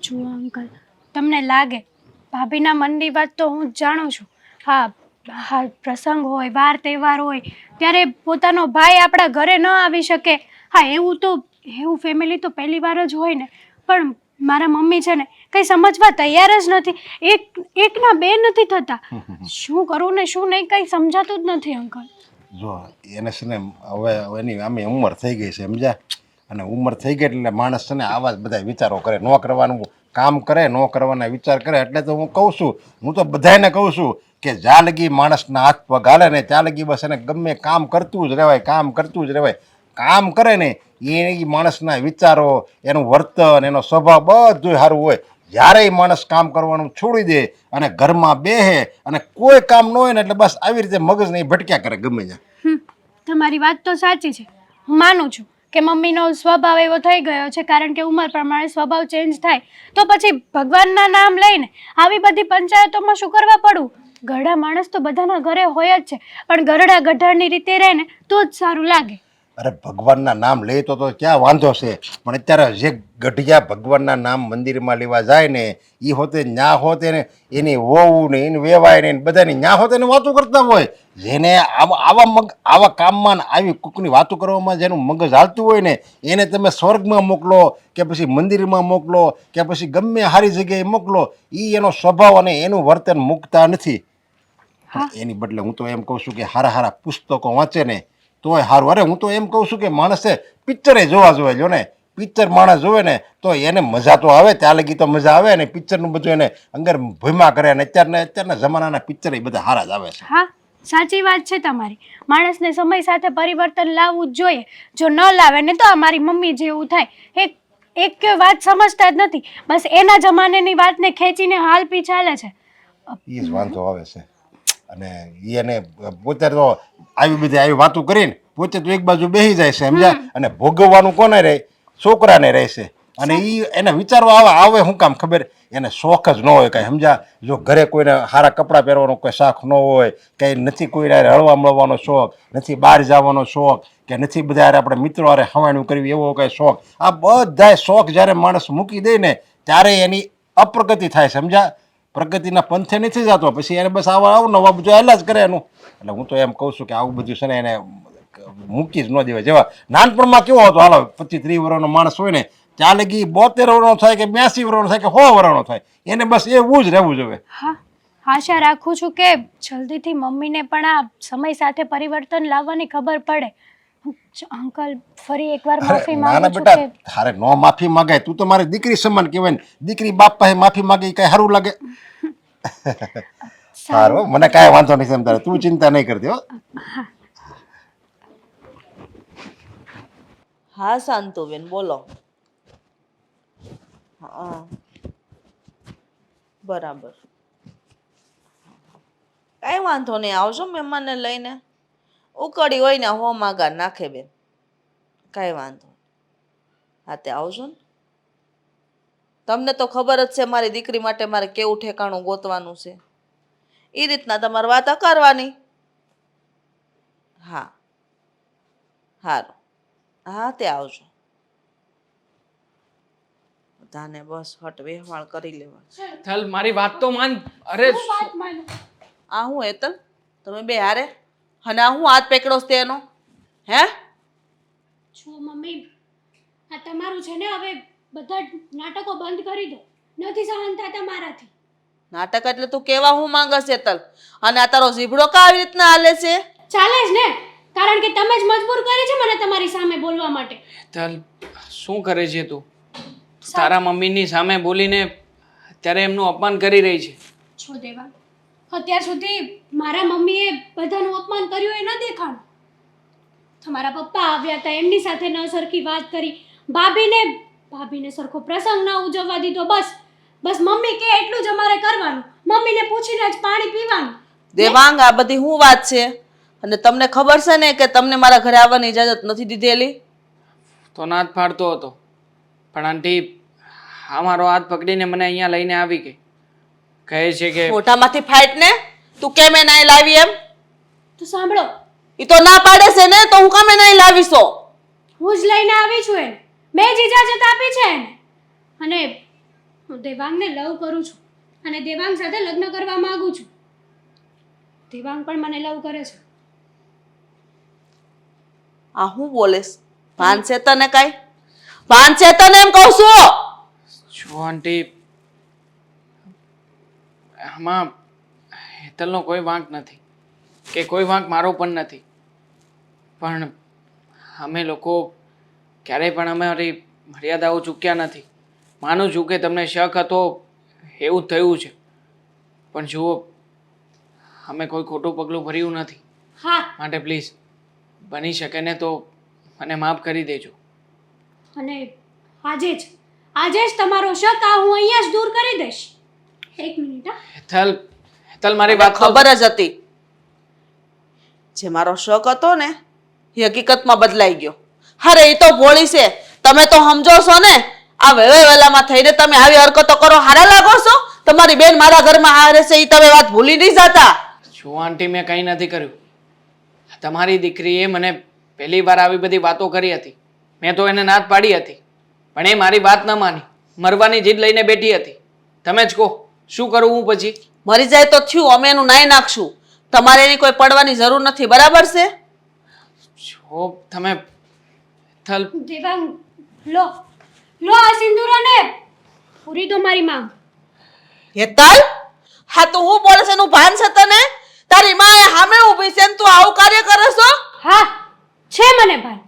Speaker 4: જુઓ અંકલ, તમને લાગે ભાભીના મનની વાત તો હું જ જાણું છું. હા, પ્રસંગ હોય, વાર તહેવાર હોય ત્યારે પોતાનો ભાઈ આપણા ઘરે ન આવી શકે. હા, એવું ફેમિલી તો પહેલી વાર જ હોય ને, પણ મારા મમ્મી છે ને કંઈ સમજવા તૈયાર જ નથી. એકના બે નથી થતા. શું કરું ને શું નહીં કંઈ સમજાતું જ નથી અંકલ.
Speaker 5: જો એને છે ને હવે એની આમે ઉંમર થઈ ગઈ છે સમજ્યા, અને ઉંમર થઈ ગઈ એટલે માણસ છે ને આવા જ બધા વિચારો કરે, ન કરવાનું કામ કરે, ન કરવાના વિચાર કરે. એટલે તો હું કહું છું, હું તો બધાને કહું છું કે જ્યાં લગી માણસના હાથ પગ હાલે ને ત્યાં લગી બસ એને ગમે કામ કરતું જ રહેવાય, કામ કરતું જ રહેવાય. કામ કરે ને એ માણસના વિચારો, એનું વર્તન, એનો સ્વભાવ બધું સારું હોય. જ્યારે એ માણસ કામ કરવાનું છોડી દે અને ઘરમાં બેસે અને કોઈ કામ ન હોય ને એટલે બસ આવી રીતે મગજને ઈ ભટક્યા કરે ગમે ત્યાં.
Speaker 4: તમારી વાત તો સાચી છે. હું માનું છું કે મમ્મીનો સ્વભાવ એવો થઈ ગયો છે, કારણ કે ઉંમર પ્રમાણે સ્વભાવ ચેન્જ થાય તો પછી ભગવાનના નામ લઈને આવી બધી પંચાયતોમાં શું કરવા પડવું? ગરડા માણસ તો બધાના ઘરે હોય જ છે, પણ ગરડા ગઢાની રીતે રહે ને તો જ સારું લાગે.
Speaker 5: અરે ભગવાનના નામ લે તો ક્યાં વાંધો છે, પણ અત્યારે જે ગઢિયા ભગવાનના નામ મંદિરમાં લેવા જાય ને એ હોતે ન્યા હોતે ને એની વહુ ને એની વેવાય ને બધાની ન્યા હોતે ને વાતો કરતા હોય. જેને આવા કામમાં આવી કૂકની વાતો કરવામાં જેનું મગજ હાલતું હોય ને એને તમે સ્વર્ગમાં મોકલો કે પછી મંદિરમાં મોકલો કે પછી ગમે સારી જગ્યાએ મોકલો, એ એનો સ્વભાવ અને એનું વર્તન મૂકતા નથી. એની બદલે હું તો એમ કહું છું કે સારા સારા પુસ્તકો વાંચે ને તોય સારું. અરે હું તો એમ કહું છું કે માણસે પિક્ચરે જોવા જોઈએ. જો ને પિક્ચર માણસ જોવે ને તો એને મજા તો આવે, ત્યાં લગી તો મજા આવે ને પિક્ચરનું બધું એને અંદર ભૂમા કરે. અને અત્યારના જમાનાના પિક્ચર એ બધા સારા જ આવે છે.
Speaker 4: હા, સાચી વાત છે તમારી. માણસને સમય સાથે પરિવર્તન લાવવું જ જોઈએ. જો ન લાવે ને તો અમારી મમ્મી જેવું થાય. એક વાત સમજતા જ નથી, બસ એના જમાનાની વાતને ખેંચીને હાલ પી ચાલે છે.
Speaker 5: એ જ વાંધો આવે છે. અને એને પોતે તો આવી વાતો કરીને પોતે તો એક બાજુ બેસી જાય છે સમજ્યા. અને ભોગવવાનું કોને રહે? છોકરાને રહેશે. અને એને વિચારવા આવે શું કામ ખબર? એને શોખ જ ન હોય કાંઈ સમજ્યા. જો ઘરે કોઈને સારા કપડાં પહેરવાનો કોઈ શોખ ન હોય, કંઈ નથી કોઈને હળવા મળવાનો શોખ, નથી બહાર જવાનો શોખ, કે નથી બધા આપણે મિત્રો હારે હવાણું કરવી એવો કાંઈ શોખ. આ બધાય શોખ જ્યારે માણસ મૂકી દે ને ત્યારે એની અપ્રગતિ થાય સમજ્યા. પ્રગતિના પંથે નથી જતો. પછી એને બસ આવું નવા બધું હાલ્યા જ કરે એનું. એટલે હું તો એમ કહું છું કે આવું બધું છે ને એને મૂકી જ ન દેવાય. જેવા નાનપણમાં કેવો હતો, હાલો 25-30 વર્ષનો માણસ હોય ને ત્યાં લગી 72 વર્ષનો થાય કે 82 વર્ષનો થાય કે 100 વર્ષનો થાય, એને બસ એવું જ રહેવું જોઈએ.
Speaker 4: હા, આશા રાખું છું કે જલ્દીથી મમ્મીને પણ આ સમય સાથે પરિવર્તન લાવવાની ખબર પડે. અંકલ, ફરી એકવાર માફી
Speaker 5: નાના
Speaker 4: માંગુ છું
Speaker 5: બેટા,
Speaker 4: કે
Speaker 5: તારે નો માફી માંગાય. તું તો મારી દીકરી સમાન કહેવાય ને. દીકરી બાપ પાસે માફી માંગે એ કઈ સારું લાગે? સારું, મને કાંઈ વાંધો નથી એમ તારે, તું ચિંતા નહીં કરતી હો.
Speaker 1: હા શાંતુબેન બોલો. હા બરાબર, કાંઈ વાંધો નહીં, આવજો મહેમાનને લઈને. ઉકળી હોય ને હો માગા નાખે બેન, કાંઈ વાંધો નહીં. હા તે આવજો ને. તમને તો ખબર જ છે મારી દીકરી માટે મારે કેવું ઠેકાણું ગોતવાનું છે. એ રીતના તમારે વાત કરવાની. હા સારું, હા તે આવજો. બધાને બસ હટ વ્યવહાર કરી લેવા.
Speaker 3: ચાલ મારી વાત તો માન. અરે
Speaker 1: આ હું હેતલ, તમે બે હારે અને આ હું હાથ પકડો છે એનો? હે
Speaker 4: છો મમ્મી, આ તમારું છે ને, હવે બધા નાટકો બંધ કરી દો. નથી સહન થતા મારાથી.
Speaker 1: નાટક એટલે તું કેવા હું માંગસ હેતલ? અને આ તારો ઝીબડો કા આવી રીતના હાલે છે?
Speaker 4: ચાલે જ ને, કારણ કે તમે જ મજબૂર કરી છે મને તમારી સામે બોલવા માટે.
Speaker 3: ચાલ શું કરે છે તું? તારા મમ્મીની સામે બોલીને અત્યારે એમનું અપમાન કરી રહી છે.
Speaker 4: છો દેવા, અત્યાર સુધી મારા મમ્મીએ બધાનું અપમાન કર્યું એ ન દેખાણું. તમારા પપ્પા આવ્યા હતા, એમની સાથે ન સરખી વાત કરી. ભાભીને સરખો પ્રસંગ ન ઉજવવા દીધો. બસ મમ્મી કે એટલું જ અમારે કરવાનું. મમ્મીને પૂછીને જ પાણી પીવાનું.
Speaker 1: દેવાંગ, આ બધી શું વાત છે? અને તમને ખબર છે ને કે તમને મારા ઘરે આવવાની ઇજાજત નથી દીધેલી?
Speaker 3: તો ના જ પાડતો હતો, પણ આંટી આ મારો હાથ પકડીને મને અહીંયા લઈને આવી ગઈ. કહે છે કે
Speaker 1: મોઢામાંથી ફાઈટ ને, તું કેમ એ નહીં લાવી એમ?
Speaker 4: તો સાંભળો,
Speaker 1: એ તો ના પાડે છે ને, તો હું કામે નહીં લાવીશો?
Speaker 4: હું જ લઈને આવી છું એને. મેં જ ઇજાજત આપી છે એને. અને હું દેવાંગને લવ કરું છું અને દેવાંગ સાથે લગ્ન કરવા માંગુ છું. દેવાંગ પણ મને લવ કરે છે.
Speaker 1: આ હું બોલેસ? ભાન છે તને કાંઈ? ભાન છે તને એમ કહું છું?
Speaker 3: જો આંટી, આમાં હેતલનો કોઈ વાંક નથી કે કોઈ વાંક મારો પણ નથી, પણ અમે લોકો ક્યારેય પણ અમારી મર્યાદાઓ ચૂક્યા નથી. માનું છું કે તમને શક હતો એવું જ થયું છે, પણ જુઓ અમે કોઈ ખોટું પગલું ભર્યું નથી.
Speaker 4: હા,
Speaker 3: માટે પ્લીઝ બની શકે ને તો મને માફ કરી દેજો.
Speaker 4: અને આજે જ તમારો શક આ હું અહીંયા જ દૂર કરી દઈશ. એક મિનિટ હા.
Speaker 3: હેતલ, હેતલ મારી વાત તો-
Speaker 1: ખબર જ હતી જે મારો શક હતો ને એ હકીકતમાં બદલાઈ ગયો. અરે એ તો ભોળી છે, તમે તો સમજો છો ને. આ વેલામાં થઈને તમે આવી હરકતો કરો, હારા લાગો છો? તમારી બેન મારા ઘરમાં હારે છે એ તમે વાત ભૂલી નહીં જતા.
Speaker 3: જો આંટી, મેં કંઈ નથી કર્યું. તમારી દીકરીએ મને પહેલી વાર આવી બધી વાતો કરી હતી. મેં તો એને નાદ પાડી હતી, પણ એ મારી વાત ન માની. મરવાની જીદ લઈને બેઠી હતી. તમે જ કહો શું કરું હું પછી?
Speaker 1: મરી જાય તો થયું, અમે એનું નાઈ નાખશું. તમારે એની કોઈ પડવાની જરૂર નથી, બરાબર છે?
Speaker 3: જો તમે હેતલ,
Speaker 4: દેવાંગ, લો આ સિંદૂરને પૂરી દો મારી માંગ.
Speaker 1: હેતલ, હા તો હું બોલે છે એનું ભાન છે તને? તારી માં એ સામે ઊભી છે ને તું આવું કાર્ય કરે છો?
Speaker 4: હા, છે મને ભાન.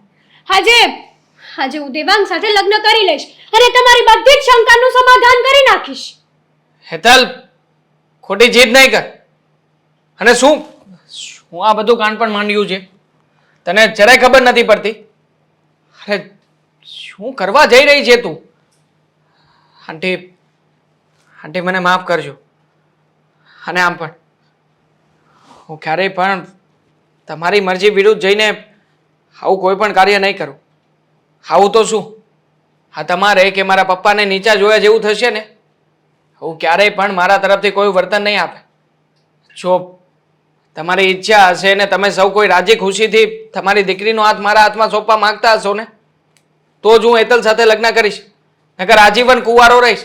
Speaker 4: આજે હું દેવાંગ સાથે લગ્ન કરી લઈશ અને તમારી બધી જ શંકાનું સમાધાન કરી નાખીશ.
Speaker 3: હેતલ, ખોટી જીદ નહીં કર. અને શું આ બધું કાંડ પણ માંડ્યું છે? તને જરાય ખબર નથી પડતી? અરે શું કરવા જઈ રહી છે તું? આંટી, આંટી મને માફ કરજો. અને આમ પણ હું ક્યારેય પણ તમારી મરજી વિરુદ્ધ જઈને આવું કોઈ પણ કાર્ય નહીં કરું. આવું તો શું, હા તમારે કે મારા પપ્પાને નીચા જોયા જેવું થશે ને. હું ક્યારેય પણ મારા તરફથી કોઈ વર્તન નહીં આપે. જો તમારી ઈચ્છા હશે ને તમે સૌ કોઈ રાજી ખુશીથી તમારી દીકરીનો હાથ મારા હાથમાં સોંપવા માંગતા હશો ને, તો જ હું હેતલ સાથે લગ્ન કરીશ. નકર આજીવન કુંવારો રહીશ.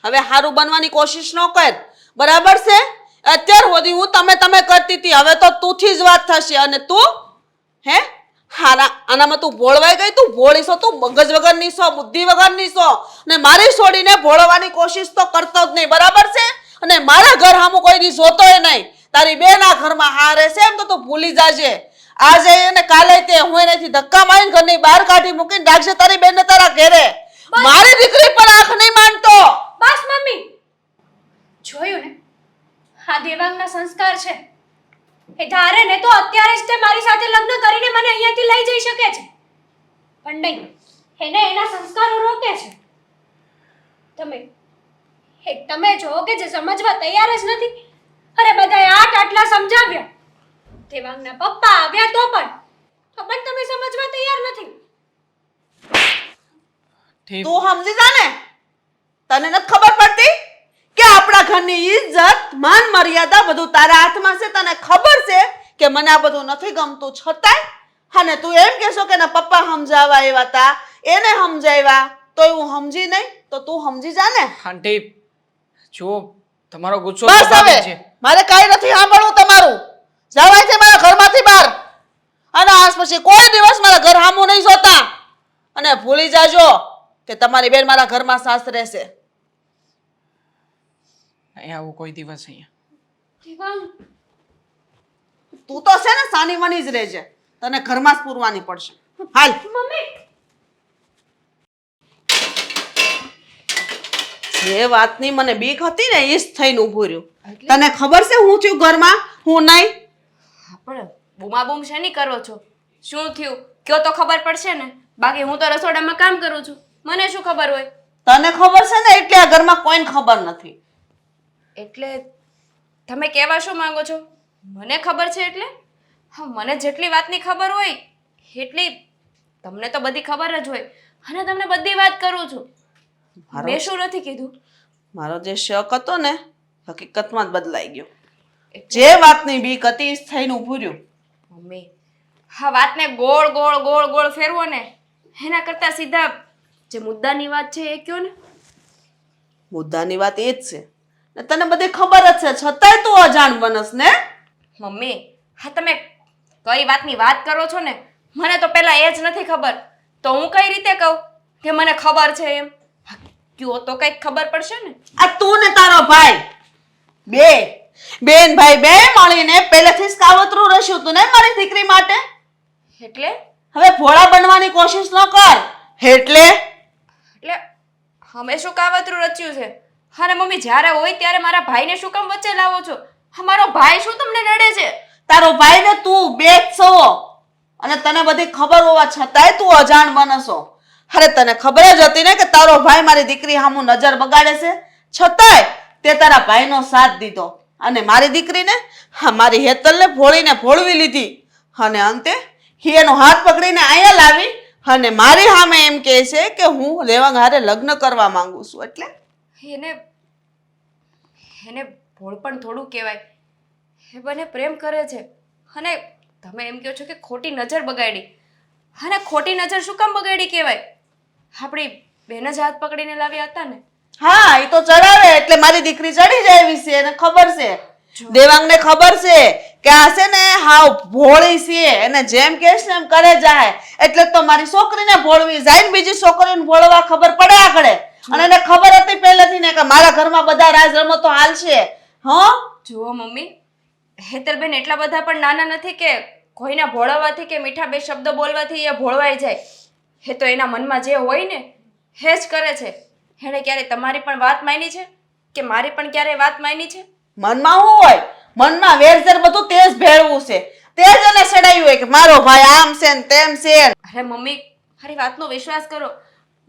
Speaker 1: હવે હારું બનવાની કોશિશ ન કર, બરાબર છે? અત્યાર સુધી હું તમે કરતી હતી, હવે તો તુંથી જ વાત થશે. અને તું હે આનામાં તું ભોળવાઈ ગઈ? તું ભોળી છો, તું મગજ વગરની છો, બુદ્ધિ વગરની છો. ને મારી છોડીને ભોળવાની કોશિશ તો કરતો જ નહીં, બરાબર છે? અને મારા ઘર સામું કોઈ દી જોતોય નહીં. તારી બેન આ ઘરમાં હારે છે એમ તો તું ભૂલી જાજે. આજે અને કાલે તે હું એનાથી ધક્કા મારીને ઘરની બહાર કાઢી મૂકીને રાખશે તારી બેનને તારા ઘેરે. મારી દીકરી પર આંખ નહીં માંડતો.
Speaker 4: બસ મમ્મી, જોયું ને, આ દેવાંગના સંસ્કાર છે. એ ધારે ને તો અત્યારે જ તે મારી સાથે લગ્ન કરીને મને અહીંયાથી લઈ જઈ શકે છે, પણ નહીં, એને એના સંસ્કારો રોકે છે. તમે જો કે જે સમજવા તૈયાર જ નથી. અરે બધાએ આટલા સમજાવ્યા, દેવાંગના પપ્પા આવ્યા તો પણ તમે સમજવા તૈયાર નથી.
Speaker 1: તું સમજી જા ને. તને નથી ખબર પડતી કે આપણા ઘરની ઇજ્જત, માન, મર્યાદા બધું તારા હાથમાં છે. તને ખબર છે કે મને આ બધું નથી ગમતું, છતાંય અને તું એમ કહેશો કે ના પપ્પા સમજાવવા એવા તા, એને સમજાવ્યા તોય હું સમજી નહીં, તો તું સમજી જા ને.
Speaker 3: આંટી, જો તમારો ગુસ્સો
Speaker 1: બસ
Speaker 3: સ્વાભાવિક
Speaker 1: હવે મારે કાંઈ નથી સાંભળવું તમારું. જવાય છે મારા ઘરમાંથી બહાર. અને આજ પછી કોઈ દિવસ મારા ઘર સામું નહીં જોતા. અને ભૂલી જાજો કે તમારી બેન મારા ઘરમાં સાસરે છે.
Speaker 3: નહીં આવું કોઈ દિવસ અહીંયા.
Speaker 4: દેવાંગ,
Speaker 1: તું તો છે ને સાની મની જ રહેજે. તને ઘરમાં જ પૂરવાની પડશે. હાલ.
Speaker 4: મમ્મી,
Speaker 1: જે વાતની મને બીક હતી ને એ જ થઈને ઊભું રહ્યું. તને ખબર છે હું થયું ઘરમાં, હું નહીં?
Speaker 2: પણ બૂમાબૂમ શેની કરો છો? શું થયું કયો તો ખબર પડશે ને. બાકી હું તો રસોડામાં કામ કરું છું, મને શું ખબર હોય?
Speaker 1: તને ખબર છે ને એટલે આ ઘરમાં કોઈને ખબર નથી.
Speaker 2: એટલે તમે કહેવા શું માંગો છો? મને ખબર છે એટલે? હા, મને જેટલી વાતની ખબર હોય એટલી તમને તો બધી ખબર જ હોય, અને તમને બધી વાત કરું છું. મેં શું નથી કીધું?
Speaker 1: મારો જે શક હતો ને હકીકતમાં જ બદલાઈ ગયો. જે વાતની બીક હતી એ જ થઈને ઊભું રહ્યું.
Speaker 2: મમ્મી, હા વાતને ગોળ ગોળ ગોળ ગોળ ફેરવો ને એના કરતા સીધા જે મુદ્દાની વાત છે એ કયો ને.
Speaker 1: મુદ્દાની વાત એ જ છે ને તને બધી ખબર જ છે, છતાંય તું અજાણ બનસ ને.
Speaker 2: મમ્મી, હા તમે કઈ વાતની વાત કરો છો ને, મને તો પહેલા એ જ નથી ખબર, તો હું કઈ રીતે કહું કે મને ખબર છે એમ? કયો તો કઈક ખબર પડશે ને.
Speaker 1: આ તું ને તારો ભાઈ બેન ભાઈ બે મળીને પહેલેથી જ કાવતરું રચ્યું તું ને મારી દીકરી માટે.
Speaker 2: એટલે
Speaker 1: હવે ભોળા બનવાની કોશિશ ન કર. એટલે
Speaker 2: અમે શું કાવતરું રચ્યું છે? અને મમ્મી જ્યારે હોય ત્યારે મારા ભાઈને શું કામ વચ્ચે લાવો છો? અમારો ભાઈ શું તમને નડે છે?
Speaker 1: તારો ભાઈ ને તું બે જ છો. અને તને બધી ખબર હોવા છતાંય તું અજાણ બનશો. અરે તને ખબર જ હતી ને કે તારો ભાઈ મારી દીકરી સામું નજર બગાડે છે, છતાંય તે તારા ભાઈનો સાથ દીધો અને મારી દીકરીને, હા મારી હેતલને ભોળીને ભોળવી લીધી અને અંતે એનો હાથ પકડીને અહીંયા લાવી અને મારી સામે એમ કહે છે કે હું દેવાંગ હારે લગ્ન કરવા માંગુ છું. એટલે
Speaker 2: એને એને ભોળ પણ થોડું કહેવાય. એ બંને પ્રેમ કરે છે અને તમે એમ કહો છો કે ખોટી નજર બગાડી. અને ખોટી નજર શું કામ બગાડી કહેવાય? આપણી બેન જ હાથ પકડીને લાવ્યા હતા ને.
Speaker 1: હા એ તો ચડાવે એટલે મારી દીકરી ચડી જાય એવી છે, એને ખબર છે. દેવાંગને ખબર છે કે આ છે ને હાવ ભોળી છે, એને જેમ કહેશ ને એમ કરે જાય. એટલે તો મારી છોકરીને ભોળવી જાય ને બીજી છોકરીને ભોળવા ખબર પડે આગળ. અને એને ખબર હતી પહેલેથી ને કે મારા ઘરમાં બધા રાજ રમતો હાલશે. હા
Speaker 2: જુઓ મમ્મી, હેતલબેન એટલા બધા પણ નાના નથી કે કોઈના ભોળવવાથી કે મીઠા બે શબ્દો બોલવાથી એ ભોળવાઈ જાય. એ તો એના મનમાં જે હોય ને એ જ કરે છે. એણે ક્યારે તમારી પણ વાત માની છે કે મારી પણ ક્યારે વાત માની છે?
Speaker 1: મનમાં શું હોય? મનમાં વેરઝેર બધું તેજ ભેળવું છે. તે જ એને સડાયું હોય કે મારો ભાઈ આમ છે ને તેમ છે.
Speaker 2: અરે મમ્મી, મારી વાતનો વિશ્વાસ કરો.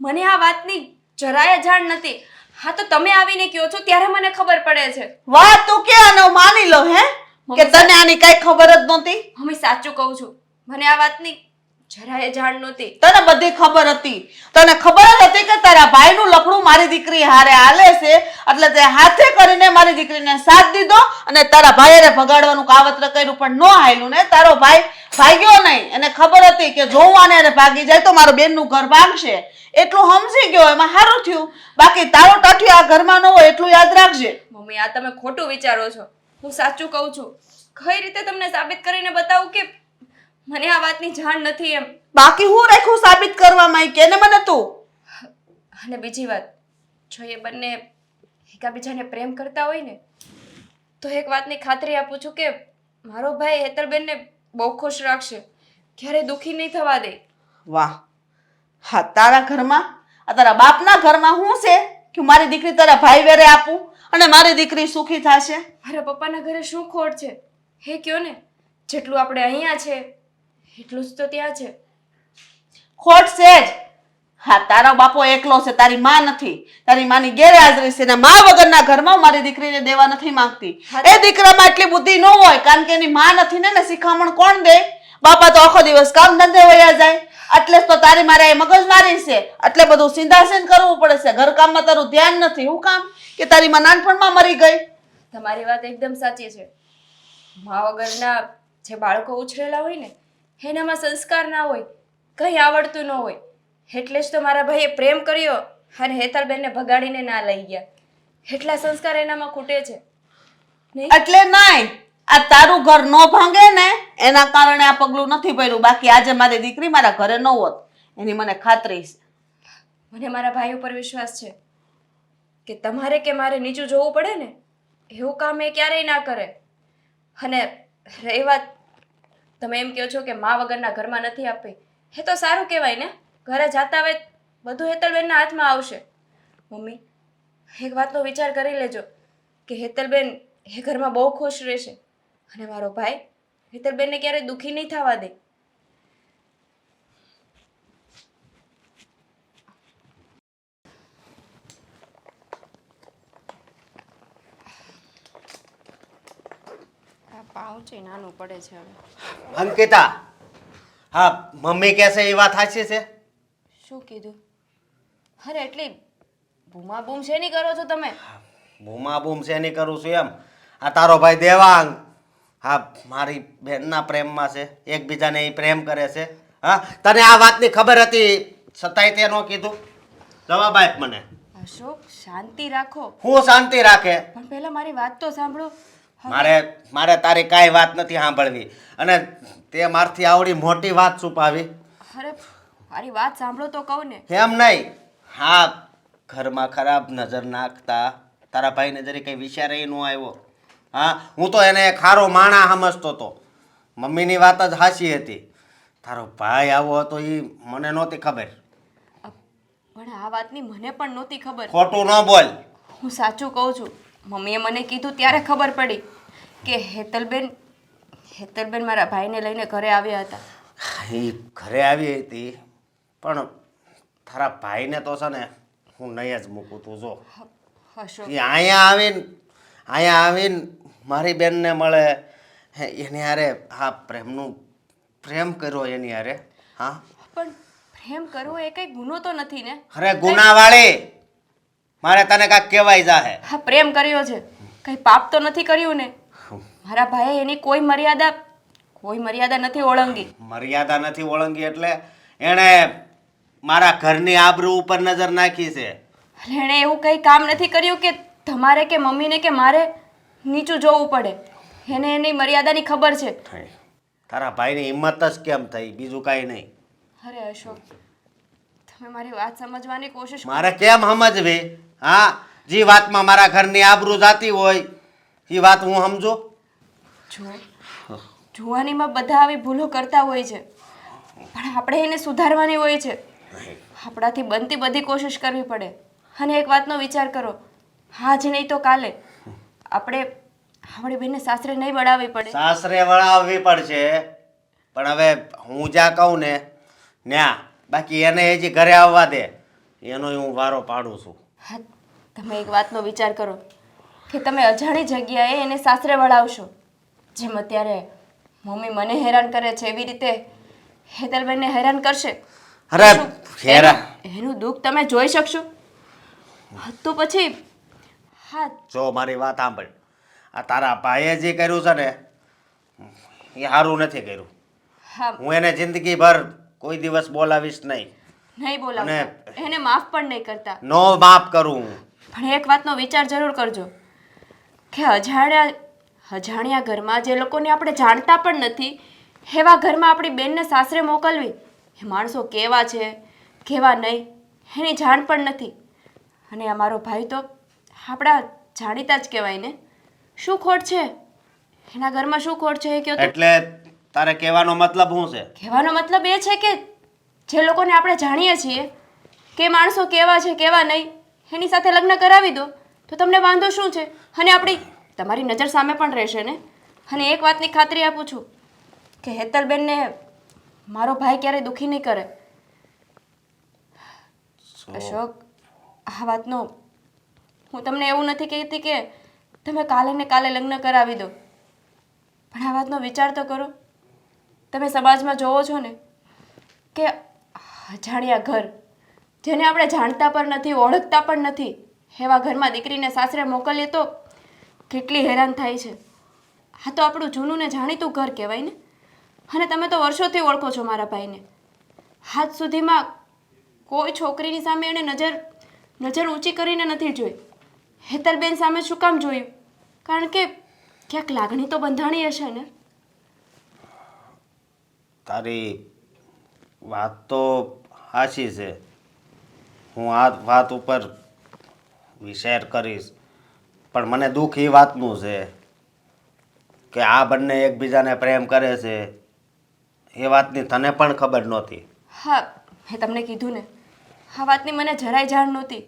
Speaker 2: મને આ વાતની જરાય જાણ નથી. હા તો તમે આવીને કહો છો ત્યારે મને ખબર પડે છે.
Speaker 1: વાત તું કે અને હું માની લો હે કે તને આની કઈ ખબર જ નહોતી?
Speaker 2: મમ્મી સાચું કહું છું, મને આ વાતની જરાય જાણ નહોતી.
Speaker 1: તને બધી ખબર હતી. તને ખબર જ હતી કે તારા ભાઈનું લફડું મારી દીકરી હારે હાલે છે, એટલે તે હાથે કરીને મારી દીકરીને સાથ દીધો અને તારા ભાઈને ભગાડવાનું કાવતર કર્યું પણ ન હાલ્યું ને. તારો ભાઈ ભાગ્યો નહીં. એને ખબર હતી કે જો હું આને ભાગી જાય તો મારો બેનનું ઘર ભાગશે. એટલું સમજી ગયો, એમાં સારું થયું. બાકી તારો ટાઠિયો આ ઘરમાં ન હોય એટલું યાદ રાખજે.
Speaker 2: મમ્મી આ તમે ખોટું વિચારો છો. હું સાચું કહું છું. કઈ રીતે તમને સાબિત કરીને બતાવું કે મને આ વાતની જાણ નથી એમ?
Speaker 1: બાકી હું રાખ્યું સાબિત કરવામાં? કે ને મને તું.
Speaker 2: અને બીજી વાત, જો એ બંને એકાબીજાને પ્રેમ કરતા હોય ને તો એક વાતની ખાતરી આપું છું કે મારો ભાઈ હેતલબેનને બહુ ખુશ રાખશે, ક્યારેય દુઃખી નહીં થવા દે.
Speaker 1: વાહ, હા તારા ઘરમાં આ તારા બાપના ઘરમાં શું છે કે મારી દીકરી તારા ભાઈ વેરે આપું અને મારી દીકરી સુખી થશે?
Speaker 2: મારા પપ્પાના ઘરે શું ખોટ છે હે કયો ને? જેટલું આપણે અહીંયા છે એટલું જ તો ત્યાં છે.
Speaker 1: ખોટ છે જ. હા તારો બાપો એકલો છે, તારી માં નથી. તારી માની ગેરહાજરી છે ને માં વગરના ઘરમાં મારી દીકરીને દેવા નથી માંગતી. એ દીકરામાં એટલી બુદ્ધિ ન હોય કારણ કે એની માં નથી ને શિખામણ કોણ દે? બાપા તો આખો દિવસ કામ ધંધે વયા જાય. એટલે જ તો તારી મારે મગજ મારી છે. એટલે બધું સિંધાસન કરવું પડે છે. ઘરકામમાં તારું ધ્યાન નથી. શું કામ કે તારી માં નાનપણમાં મરી ગઈ?
Speaker 2: તમારી વાત એકદમ સાચી છે. મા વગરના જે બાળકો ઉછરેલા હોય ને એનામાં સંસ્કાર ના હોય, કંઈ આવડતું ન હોય. એટલે જ તો મારા ભાઈએ પ્રેમ કર્યો અને હેતલબેનને ભગાડીને ના લઈ ગયા. એટલા સંસ્કાર એનામાં ખૂટે છે.
Speaker 1: એટલે નહીં, આ તારું ઘર ન ભાંગે ને એના કારણે આ પગલું નથી ભર્યું. બાકી આજે મારી દીકરી મારા ઘરે ન હોત, એની મને ખાતરી છે.
Speaker 2: મને મારા ભાઈ ઉપર વિશ્વાસ છે કે તમારે કે મારે નીચું જોવું પડે ને એવું કામ એ ક્યારેય ના કરે. અને રહી વાત તમે એમ કહો છો કે મા વગરના ઘરમાં નથી આપી, એ તો સારું કહેવાય ને. ઘરે જાતા આવે બધું હેતલબેનના હાથમાં આવશે. મમ્મી એક વાતનો વિચાર કરી લેજો કે હેતલબેન એ ઘરમાં બહુ ખુશ રહેશે અને મારો ભાઈ હેતલબેનને ક્યારેય દુઃખી નહીં થવા દે. પાઉચ નાનું પડે છે હવે.
Speaker 6: અંકિતા, હા મમ્મી કહેશે એ વાત સાચી છે?
Speaker 2: શું કીધું? અરે એટલી બૂમા બૂમ શેની કરો છો તમે?
Speaker 6: બૂમા બૂમ શેની કરું છું એમ? આ તારો ભાઈ દેવાંગ હા મારી બહેનના પ્રેમમાં છે, એકબીજાને એ પ્રેમ કરે છે. હા તને આ વાતની ખબર હતી છતાંય તે ન કીધું? જવાબ આપ મને.
Speaker 2: અશોક શાંતિ રાખો.
Speaker 6: હું શાંતિ રાખે?
Speaker 2: પણ પહેલા મારી વાત તો સાંભળો.
Speaker 6: મારે તારી કાંઈ વાત નથી સાંભળવી અને તે મારથી આવડી મોટી વાત છુપાવી.
Speaker 2: અરે મારી વાત સાંભળો તો કહું ને.
Speaker 6: એમ નહીં, હા ઘરમાં ખરાબ નજર નાખતા તારા ભાઈને જરી કંઈ વિચાર ન આવ્યો? હા હું તો એને ખારો માણા સમજતો હતો. મમ્મીની વાત જ હાચી હતી. તારો ભાઈ આવો હતો એ મને નહોતી ખબર.
Speaker 2: પણ આ વાતની મને પણ નહોતી ખબર.
Speaker 6: ખોટું ન બોલ.
Speaker 2: હું સાચું કહું છું. મમ્મીએ મને કીધું ત્યારે ખબર પડી કે હેતલબેન મારા ભાઈને લઈને ઘરે આવ્યા હતા.
Speaker 6: એ ઘરે આવી હતી પણ તારા ભાઈને તો છે ને હું નહીં જ મૂકું તું જો
Speaker 2: અશોક
Speaker 6: એ અહીંયા આવીને મારી બેનને મળે એની હારે હા પ્રેમ કર્યો એની હારે હા
Speaker 2: પણ પ્રેમ કરવો એ કઈ ગુનો તો નથી ને?
Speaker 6: અરે ગુનાવાળી મારે તને કાંઈક કહેવાય જાહે.
Speaker 2: હા પ્રેમ કર્યો છે, કઈ પાપ તો નથી કર્યું ને? મારા ભાઈએ એની કોઈ મર્યાદા નથી ઓળંગી.
Speaker 6: મર્યાદા નથી ઓળંગી એટલે એણે મારા ઘરની આબરૂ ઉપર નજર નાખી છે.
Speaker 2: એટલે એણે એવું કઈ કામ નથી કર્યું કે તમારે કે મમ્મીને કે મારે નીચું જોવું પડે. એને એની મર્યાદાની ખબર છે.
Speaker 6: તારા ભાઈની હિંમત જ કેમ થઈ, બીજું કાંઈ નહીં.
Speaker 2: અરે અશોક, તમે મારી વાત સમજવાની કોશિશ કરો.
Speaker 6: મારે કેમ સમજવી? હા, જે વાતમાં મારા ઘરની આબરૂ જાતી હોય એ વાત હું સમજુ.
Speaker 2: જુવાનીમાં બધા આવી ભૂલો કરતા હોય છે, પણ આપણે એને સુધારવાની હોય છે. આપણાથી બનતી બધી કોશિશ કરવી પડે. અને એક વાતનો વિચાર કરો, આજ નહીં તો કાલે આપણે આપણી બેનને સાસરે નહીં વળાવવી પડે.
Speaker 6: સાસરે વળાવવી પડશે, પણ હવે હું જ્યાં કહું ને ન્યા, બાકી એને હજી ઘરે આવવા દે એનો હું વારો પાડું છું.
Speaker 2: હા, તમે એક વાતનો વિચાર કરો કે તમે અજાણી જગ્યાએ એને સાસરે વળાવશો. જેમ અત્યારે મમ્મી મને હેરાન કરે છે એવી રીતે હેતલબેનને હેરાન કરશે.
Speaker 6: અરે હેરા,
Speaker 2: એનું દુઃખ તમે જોઈ શકશો? તો પછી હા
Speaker 6: જો મારી વાત સાંભળ, આ તારા ભાઈએ જે કર્યું છે ને એ સારું નથી કર્યું.
Speaker 2: હા
Speaker 6: હું એને જિંદગીભર કોઈ દિવસ બોલાવીશ નહીં.
Speaker 2: નહીં બોલાવતા, એને માફ પણ નહીં કરતા.
Speaker 6: નો માફ કરું હું.
Speaker 2: પણ એક વાતનો વિચાર જરૂર કરજો કે અજાણ્યા ઘરમાં જે લોકોને આપણે જાણતા પણ નથી એવા ઘરમાં આપણી બેનને સાસરે મોકલવી, એ માણસો કેવા છે કેવા નહીં એની જાણ પણ નથી. અને અમારો ભાઈ તો આપણા જાણીતા જ કહેવાય ને. શું ખોટ છે એના ઘરમાં? શું ખોટ છે એ કહો તો.
Speaker 6: એટલે તારે કહેવાનો મતલબ શું છે?
Speaker 2: કહેવાનો મતલબ એ છે કે જે લોકોને આપણે જાણીએ છીએ કે માણસો કેવા છે કેવા નહીં એની સાથે લગ્ન કરાવી દો તો તમને વાંધો શું છે? અને આપણી તમારી નજર સામે પણ રહેશે ને. અને એક વાતની ખાતરી આપું છું કે હેતલબેનને મારો ભાઈ ક્યારેય દુઃખી નહીં કરે. અશોક, આ વાતનો હું તમને એવું નથી કહેતી કે તમે કાલે ને કાલે લગ્ન કરાવી દો, પણ આ વાતનો વિચાર તો કરો. તમે સમાજમાં જોવો છો ને કે અજાણ્યા ઘર, જેને આપણે જાણતા પણ નથી ઓળખતા પણ નથી એવા ઘરમાં દીકરીને સાસરે મોકલીએ તો કેટલી હેરાન થાય છે. આ તો આપણું જૂનું ને જાણીતું ઘર કહેવાય ને. અને તમે તો વર્ષોથી ઓળખો છો મારા ભાઈને. આજ સુધીમાં કોઈ છોકરીની સામે એણે નજર ઊંચી કરીને નથી જોઈ. હેતલબેન સામે શું કામ જોયું? કારણ કે ક્યાંક લાગણી તો બંધાણી હશે ને.
Speaker 6: તારી વાત તો સાચી છે. હું આ વાત ઉપર વિચાર કરીશ, પણ મને દુઃખ એ વાતનું છે કે આ બંને એકબીજાને પ્રેમ કરે છે એ વાતની તને પણ ખબર નહોતી.
Speaker 2: હા, મેં તમને કીધું ને, આ વાતની મને જરાય જાણ નહોતી.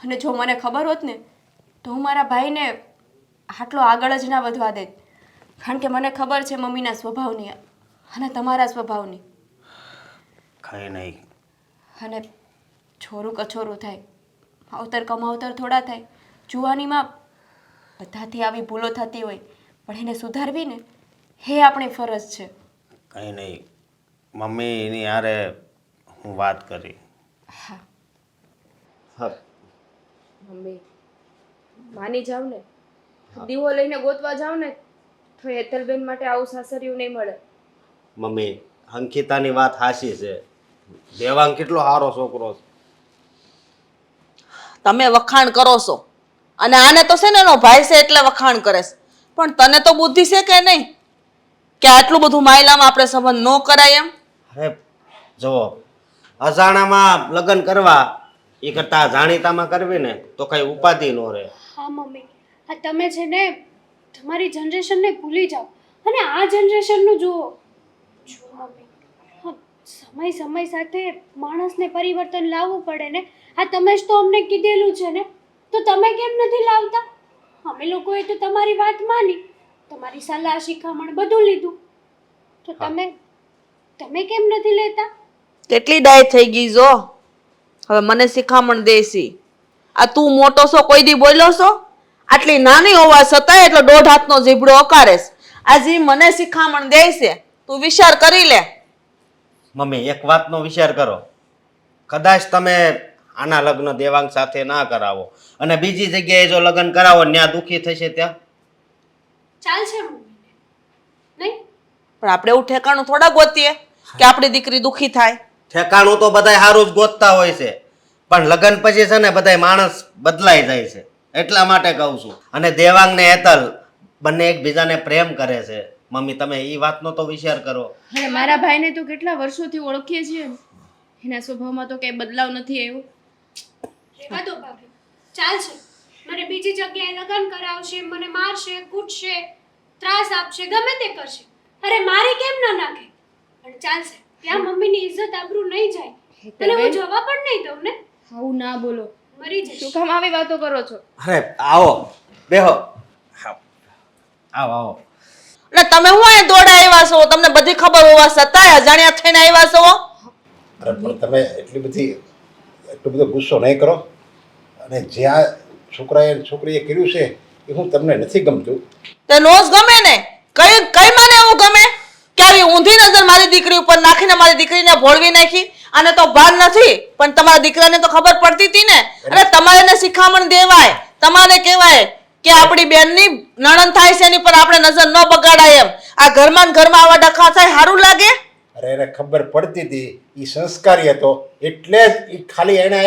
Speaker 2: અને જો મને ખબર હોત ને તો હું મારા ભાઈને આટલો આગળ જ ના વધવા દેત. કારણ કે મને ખબર છે મમ્મીના સ્વભાવની અને તમારા સ્વભાવની.
Speaker 6: કંઈ નહીં.
Speaker 2: અને છોરું કછોરું થાય, માવતર કમાવતર થોડા થાય. જુવાનીમાં બધાથી આવી ભૂલો થતી હોય, પણ એને સુધારવી ને એ આપણી ફરજ છે.
Speaker 6: કંઈ નહીં, મમ્મીની હારે હું વાત કરી.
Speaker 2: હા
Speaker 6: હા,
Speaker 2: મમ્મી માની જાવ ને, દીવો લઈને ગોતવા જાવ ને તો હેતલબેન માટે આવું સાસરિયું નહીં મળે.
Speaker 6: મમ્મી અંકિતાની વાત સાચી છે. દેવાંગ કેટલો સારો છોકરો છે.
Speaker 1: તમે વખાણ કરો છો અને આને તો છે ને એનો ભાઈ છે એટલે વખાણ કરે છે, પણ તને તો બુદ્ધિ છે કે નહીં કે આટલું બધું માયલામાં આપણે સંબંધ ન કરાય એમ?
Speaker 6: અરે જુઓ, અજાણામાં લગ્ન કરવા એ કરતા જાણીતામાં કરવી ને તો કઈ ઉપાધિ ન રહે.
Speaker 4: હા મમ્મી, આ તમે છે ને તમારી જનરેશનને ભૂલી જાઓ અને આ જનરેશનનું જુઓ. જુઓ મમ્મી, હા, સમય સાથે માણસને પરિવર્તન લાવવું પડે ને. આ તમે જ તો અમને કીધેલું છે ને, તો તમે કેમ નથી લાવતા? અમે લોકોએ તો તમારી વાત માની, તમારી સલાહ શિખામણ બધું લીધું, તો તમે કેમ નથી લેતા?
Speaker 1: કેટલી ડાય થઈ ગઈ જો. હવે મને શિખામણ દેસી. આ તું મોટો છો કોઈ દી બોલ્યો છો? આટલી નાની હોવા છતાંય એટલો 1.5 હાથનો જીભડો અકારેસ. આજે મને શિખામણ દે છે. તું વિચાર કરી લે.
Speaker 6: મમ્મી એક વાતનો વિચાર કરો. કદાચ તમે આના લગ્ન દેવાંગ સાથે ના કરાવો અને બીજી જગ્યાએ જો લગ્ન કરાવો ત્યાં દુઃખી થશે ત્યાં
Speaker 4: ચાલશે મમ્મીને? નહીં?
Speaker 1: પણ આપણે એવું ઠેકાણું થોડા ગોતીએ કે આપણી દીકરી દુખી થાય.
Speaker 6: ઠેકાણું તો બધાય સારું જ ગોતતા હોય છે પણ લગ્ન પછી છે ને બધાય માણસ બદલાઈ જાય છે એટલા માટે કહું છું. અને દેવાંગ ને હેતલ બંને એકબીજાને પ્રેમ કરે છે. મમ્મી તમે એ વાતનો તો વિચાર કરો.
Speaker 2: અને મારા ભાઈને તો કેટલા વર્ષોથી ઓળખીએ છીએ ને. એના સ્વભાવમાં તો કંઈ બદલાવ નથી આવ્યો.
Speaker 4: રહેવા દો ભાભી, ચાલશે. મને બીજી જગ્યાએ લગ્ન કરાવશે, મને મારશે, કૂટશે, ત્રાસ આપશે, ગમે તે કરશે. અરે મારી કેમ ન નાખે? પણ ચાલશે. ત્યાં મમ્મીની ઇજ્જત આબરૂ નહીં જાય. અને હું જવા પણ નહીં દઉં ને.
Speaker 2: આવું ના બોલો.
Speaker 4: મરી જઈશ.
Speaker 2: શું કામ આવી વાતો કરો છો?
Speaker 6: અરે આવો બેહો. આવો આવો.
Speaker 1: અને તમે હું અહીં દોડા આવ્યા છો? તમને બધી ખબર હોવા છતાંય અજાણ્યા થઈને આવ્યા છો?
Speaker 5: અરે પણ તમે એટલો બધો ગુસ્સો નહીં કરો. અને જે આ છોકરીએ કર્યું છે એ હું તમને નથી ગમતું.
Speaker 1: તે નોસ ગમે ને? કઈ મને એવું ગમે કે આવી ઊંધી નજર મારી દીકરી ઉપર નાખીને મારી દીકરીને ભોળવી નાખી? આને તો ભાન નથી પણ તમારા દીકરાને તો ખબર પડતી હતી ને. અને તમારે એને શિખામણ દેવાય, તમારે કહેવાય કે આપણી બેનની નણંદ થાય છે એની પર આપણે નજર ન બગાડાય એમ. આ ઘરમાં ને ઘરમાં આવા ડખા થાય સારું લાગે?
Speaker 5: અરે એને ખબર પડતી હતી, એ સંસ્કારી હતો એટલે જ એ ખાલી એને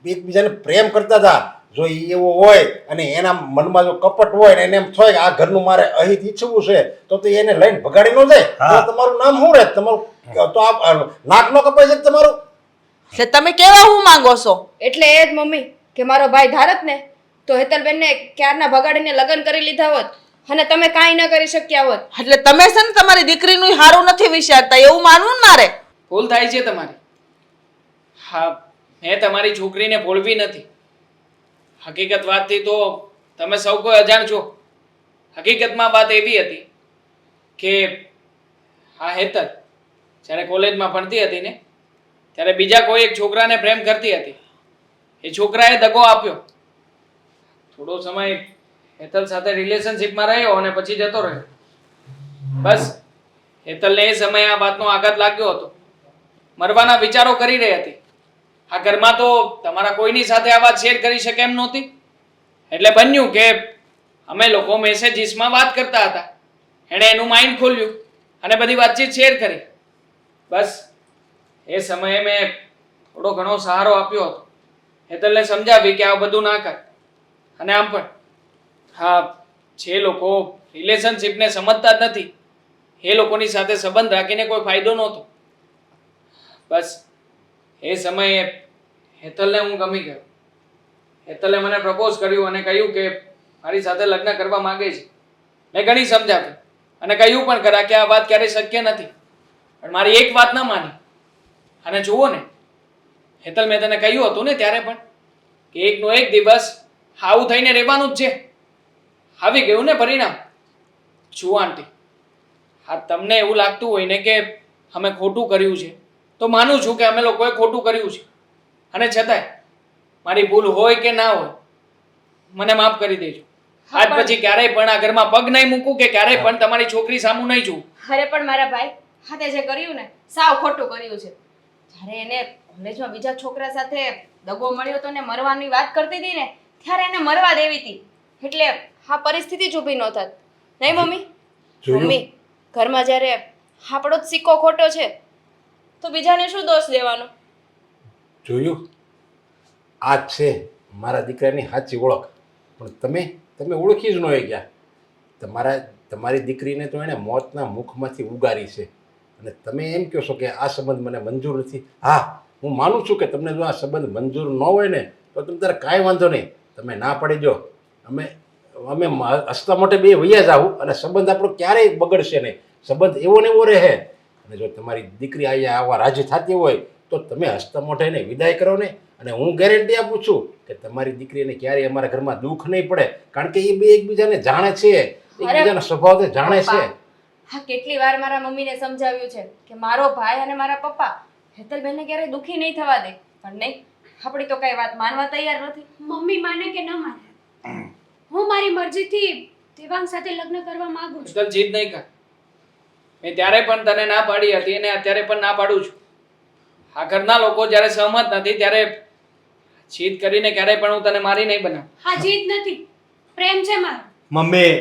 Speaker 5: એકબીજાને પ્રેમ કરતા હતા. જો એ એવો હોય અને એના મનમાં જો કપટ હોય ને એને એમ થાય કે આ ઘરનું મારે અહિત ઈચ્છવું છે તો એને લઈને ભગાડી ન જાય તો તમારું નામ શું રહે? તમારું તો આ નાક નો કપાય છે તમારું.
Speaker 1: એટલે તમે કેવા હું માંગો છો?
Speaker 2: એટલે એ જ મમ્મી કે મારો ભાઈ ધારત ને તો હેતલબેનને ક્યારના ભગાડીને લગ્ન કરી લીધા હોત અને તમે કાંઈ ન કરી શક્યા હોત.
Speaker 1: એટલે તમે છે ને તમારી દીકરીનું સારું નથી વિચારતા એવું માનવું ને મારે?
Speaker 3: ભૂલ થાય છે તમારી. હા, મેં તમારી છોકરીને ભોળવી નથી. હકીકત વાતથી તો તમે સૌ કોઈ અજાણ છો. હકીકતમાં વાત એવી હતી કે આ હેતલ જ્યારે કોલેજમાં ભણતી હતી ને ત્યારે બીજા કોઈ એક છોકરાને પ્રેમ કરતી હતી. એ છોકરાએ દગો આપ્યો. થોડો સમય હેતલ સાથે રિલેશનશિપમાં રહ્યો અને પછી જતો રહ્યો. બસ હેતલને એ સમયે આ વાતનો આઘાત લાગ્યો હતો. મરવાના વિચારો કરી રહી હતી. આ ઘરમાં તો તમારા કોઈની સાથે આ વાત શેર કરી શકે એમ નહોતી. એટલે બન્યું કે અમે લોકો મેસેજીસમાં વાત કરતા હતા. એણે એનું માઇન્ડ ખોલ્યું અને બધી વાતચીત શેર કરી. બસ એ સમયે મેં થોડો ઘણો સહારો આપ્યો હતો. હેતલને સમજાવી કે આ બધું ના કર. અને આમ પણ હા, જે લોકો રિલેશનશિપને સમજતા જ નથી એ લોકોની સાથે સંબંધ રાખીને કોઈ ફાયદો નહોતો. બસ એ સમયે હેતલને હું ગમી ગયો. હેતલે મને પ્રપોઝ કર્યું અને કહ્યું કે મારી સાથે લગ્ન કરવા માંગે છે. મેં ઘણી સમજાવી અને કહ્યું પણ ખરા કે આ વાત ક્યારેય શક્ય નથી. પણ મારી એક વાત ન માની. અને જુઓ ને હેતલ, મેં તને કહ્યું હતું ને ત્યારે પણ કે એકનો એક દિવસ આવું થઈને રહેવાનું જ છે. આવી ગયું ને પરિણામ. જુઓ આંટી, હા તમને એવું લાગતું હોય ને કે અમે ખોટું કર્યું છે તો માનું છું કે અમે લોકોએ ખોટું કર્યું છે. અને છતાંય મારી ભૂલ હોય કે ના હોય મને માફ કરી દેજો. આજ પછી ક્યારેય પણ આ ઘરમાં પગ નહીં મૂકું કે ક્યારેય પણ તમારી છોકરી સામું નહીં જોઉં.
Speaker 2: અરે પણ મારા ભાઈ હાથે જે કર્યું ને સાવ ખોટું કર્યું છે. જ્યારે એને કોલેજમાં બીજા છોકરા સાથે દગો મળ્યો તો ને મરવાની વાત કરતી હતી ને ત્યારે એને મરવા દેવી હતી. એટલે આ પરિસ્થિતિ જ ઊભી ન થાત. નહીં મમ્મી? મમ્મી ઘરમાં જ્યારે આપણો જ સિક્કો ખોટો છે તો બીજાને શું દોષ દેવાનો?
Speaker 5: જોયું, આ જ છે મારા દીકરાની સાચી ઓળખ. પણ તમે ઓળખી જ ન ગયા. તમારી દીકરીને તો એણે મોતના મુખમાંથી ઉગારી છે અને તમે એમ કહો છો કે આ સંબંધ મને મંજૂર નથી. હા, હું માનું છું કે તમને જો આ સંબંધ મંજૂર ન હોય ને તો તમે તારે કાંઈ વાંધો નહીં, તમે ના પાડી દો. અમે હસતા મોટે બે વૈયા જ આવું અને સંબંધ આપણો ક્યારેય બગડશે નહીં. સંબંધ એવો ને એવો રહે. અને જો તમારી દીકરી અહીંયા આવા રાજી થતી હોય તો તમે હસતા મોઢે એને વિદાય કરો ને. અને હું ગેરંટી આપું છું કે તમારી દીકરીને ક્યારેય અમારા ઘરમાં દુઃખ નહીં પડે. કારણ કે એ બે એકબીજાને જાણે છે, એકબીજાનો સ્વભાવ જાણે છે.
Speaker 2: હા કેટલી વાર મારા મમ્મીને સમજાવ્યું છે કે મારો ભાઈ અને મારા પપ્પા હેતલબેનને ક્યારેય દુઃખી નહીં થવા દે, પણ નહીં, આપણી તો કઈ વાત માનવા તૈયાર નથી.
Speaker 4: મમ્મી માને કે ન માને, હું મારી મરજીથી દેવાંગ સાથે લગ્ન કરવા માંગુ છું.
Speaker 3: હેતલ જીદ નહીં કર. મેં ત્યારે પણ તને ના પાડી હતી અને અત્યારે પણ ના પાડું છું. આ ઘરના લોકો જ્યારે સહમત નથી ત્યારે જીદ કરીને ક્યારેય પણ હું તને મારી નહીં બનાવું.
Speaker 4: હા જીદ નથી, પ્રેમ છે મારો.
Speaker 6: મમ્મી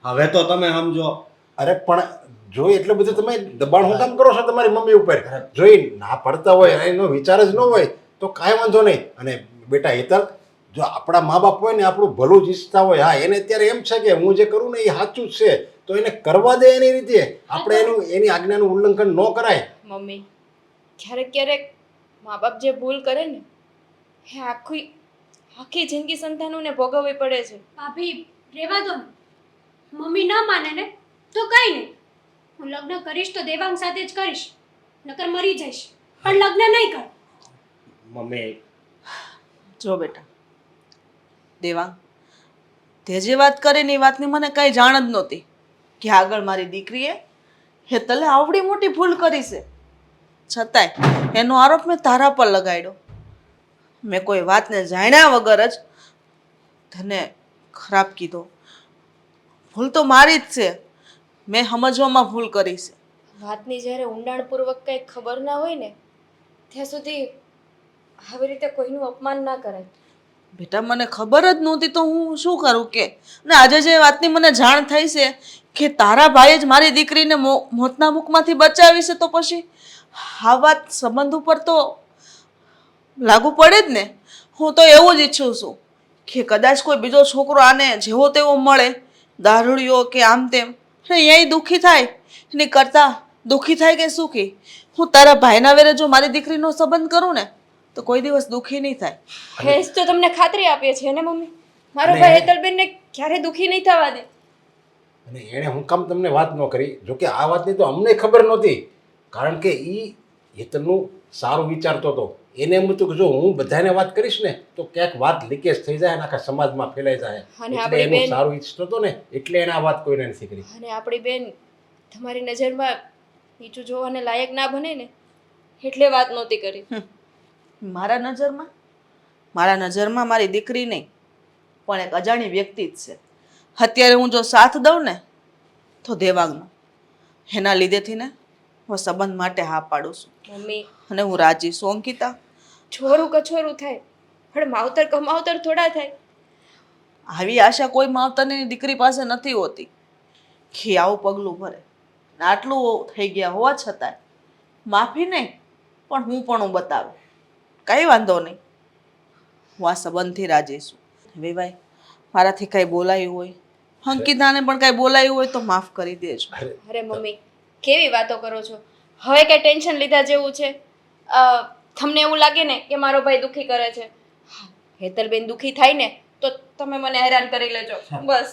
Speaker 6: હવે તો તમે સમજો.
Speaker 5: અરે પણ જો એટલું બધું તમે દબાણ હું કામ કરો છો તમારી મમ્મી ઉપર? જોઈ ના પડતા હોય એનો વિચાર જ ન હોય તો કાંઈ વાંધો નહીં. અને બેટા હેતલ, જો આપણા મા બાપ હોય ને આપણું ભલું જ ઈચ્છતા હોય, હા એને અત્યારે એમ છે કે હું જે કરું ને એ સાચું જ છે, તો એને કરવા દે એની રીતે. આપણે એની આજ્ઞાનું ઉલ્લંઘન ન કરાય.
Speaker 2: મમ્મી ક્યારેક ક્યારેક મા બાપ જે ભૂલ કરે ને એ આખી જિંદગી સંતાનોને ભોગવવી પડે છે.
Speaker 4: ભાભી રહેવા દો ને, મમ્મી ન માને ને તો કઈ નહીં, હું લગ્ન કરીશ તો દેવાંગ સાથે જ કરીશ, નકર મરી જઈશ, પણ લગ્ન નહીં કર.
Speaker 6: મમ્મી
Speaker 1: જો બેટા દેવાંગ, તે જે વાત કરીને એ વાતની મને કાંઈ જાણ જ નહોતી કે આગળ મારી દીકરીએ હેતલે આવડી મોટી ભૂલ કરી છે. છતાંય એનો આરોપ મેં તારા પર લગાડ્યો. મેં કોઈ વાતને જાણ્યા વગર જ તને ખરાબ કીધો. ભૂલ તો મારી જ છે, મેં સમજવામાં ભૂલ કરી છે.
Speaker 2: વાતની જ્યારે ઊંડાણપૂર્વક કંઈ ખબર ના હોય ને ત્યાં સુધી આવી રીતે કોઈનું અપમાન ના કરાય.
Speaker 1: બેટા મને ખબર જ નહોતી તો હું શું કરું કે, ને આજે જે વાતની મને જાણ થઈ છે કે તારા ભાઈએ જ મારી દીકરીને મોતના મુખમાંથી બચાવી છે, તો પછી આ વાત સંબંધ ઉપર તો લાગુ પડે જ ને. હું તો એવું જ ઈચ્છું છું કે કદાચ કોઈ બીજો છોકરો આને જેવો તેવો મળે, દારૂડિયો કે આમ તેમ, અને એ દુઃખી થાય એની કરતાં દુઃખી થાય કે સુખી, હું તારા ભાઈના વેરે જો મારી દીકરીનો સંબંધ કરું ને તો કોઈ દિવસ દુઃખી નહીં થાય.
Speaker 2: હેસ તો તમને ખાતરી આપીએ છે ને મમ્મી, મારો ભાઈ હેતલબેનને ક્યારે દુઃખી નહીં થવા દે.
Speaker 5: અને એણે હું કામ તમને વાત ન કરી? જોકે આ વાતની તો અમને ખબર નહોતી, કારણ કે એ હેતલનું સારું વિચારતો હતો. એને એમ હતું કે જો હું બધાને વાત કરીશ ને તો ક્યાંક વાત લીકેજ થઈ જાય અને આખા સમાજમાં ફેલાઈ જાય, એટલે એનું સારું ઈચ્છતો હતો ને એટલે એને આ વાત કોઈને નથી કરી.
Speaker 2: અને આપણી બેન તમારી નજરમાં નીચું જોવાને લાયક ના બને ને એટલે વાત નહોતી કરી.
Speaker 1: મારા નજરમાં મારી દીકરી નહીં પણ એક અજાણી વ્યક્તિ જ છે. અત્યારે હું જો સાથ દઉં ને તો દેવાંગનો, એના લીધેથી ને હું સંબંધ માટે હા પાડું છું.
Speaker 2: મમ્મી
Speaker 1: અને હું રાજી છું. અંકિતા,
Speaker 2: છોરું કછોરું થાય પણ માવતર કમાવતર થોડા થાય.
Speaker 1: આવી આશા કોઈ માવતરની દીકરી પાસે નથી હોતી કે આવું પગલું ભરે. આટલું થઈ ગયા હોવા છતાંય માફી નહીં પણ હું બતાવું, કંઈ વાંધો નહીં, હું આ સંબંધથી રાજી છું. હવે ભાઈ મારાથી કાંઈ બોલાયું હોય, અંકિતાને પણ કાંઈ બોલાયું હોય તો માફ કરી દેજો.
Speaker 2: અરે મમ્મી કેવી વાતો કરો છો? હવે કઈ ટેન્શન લીધા જેવું છે? તમને એવું લાગે ને કે મારો ભાઈ દુઃખી કરે છે? હેતલબેન દુઃખી થાય ને તો તમે મને હેરાન કરી લેજો બસ.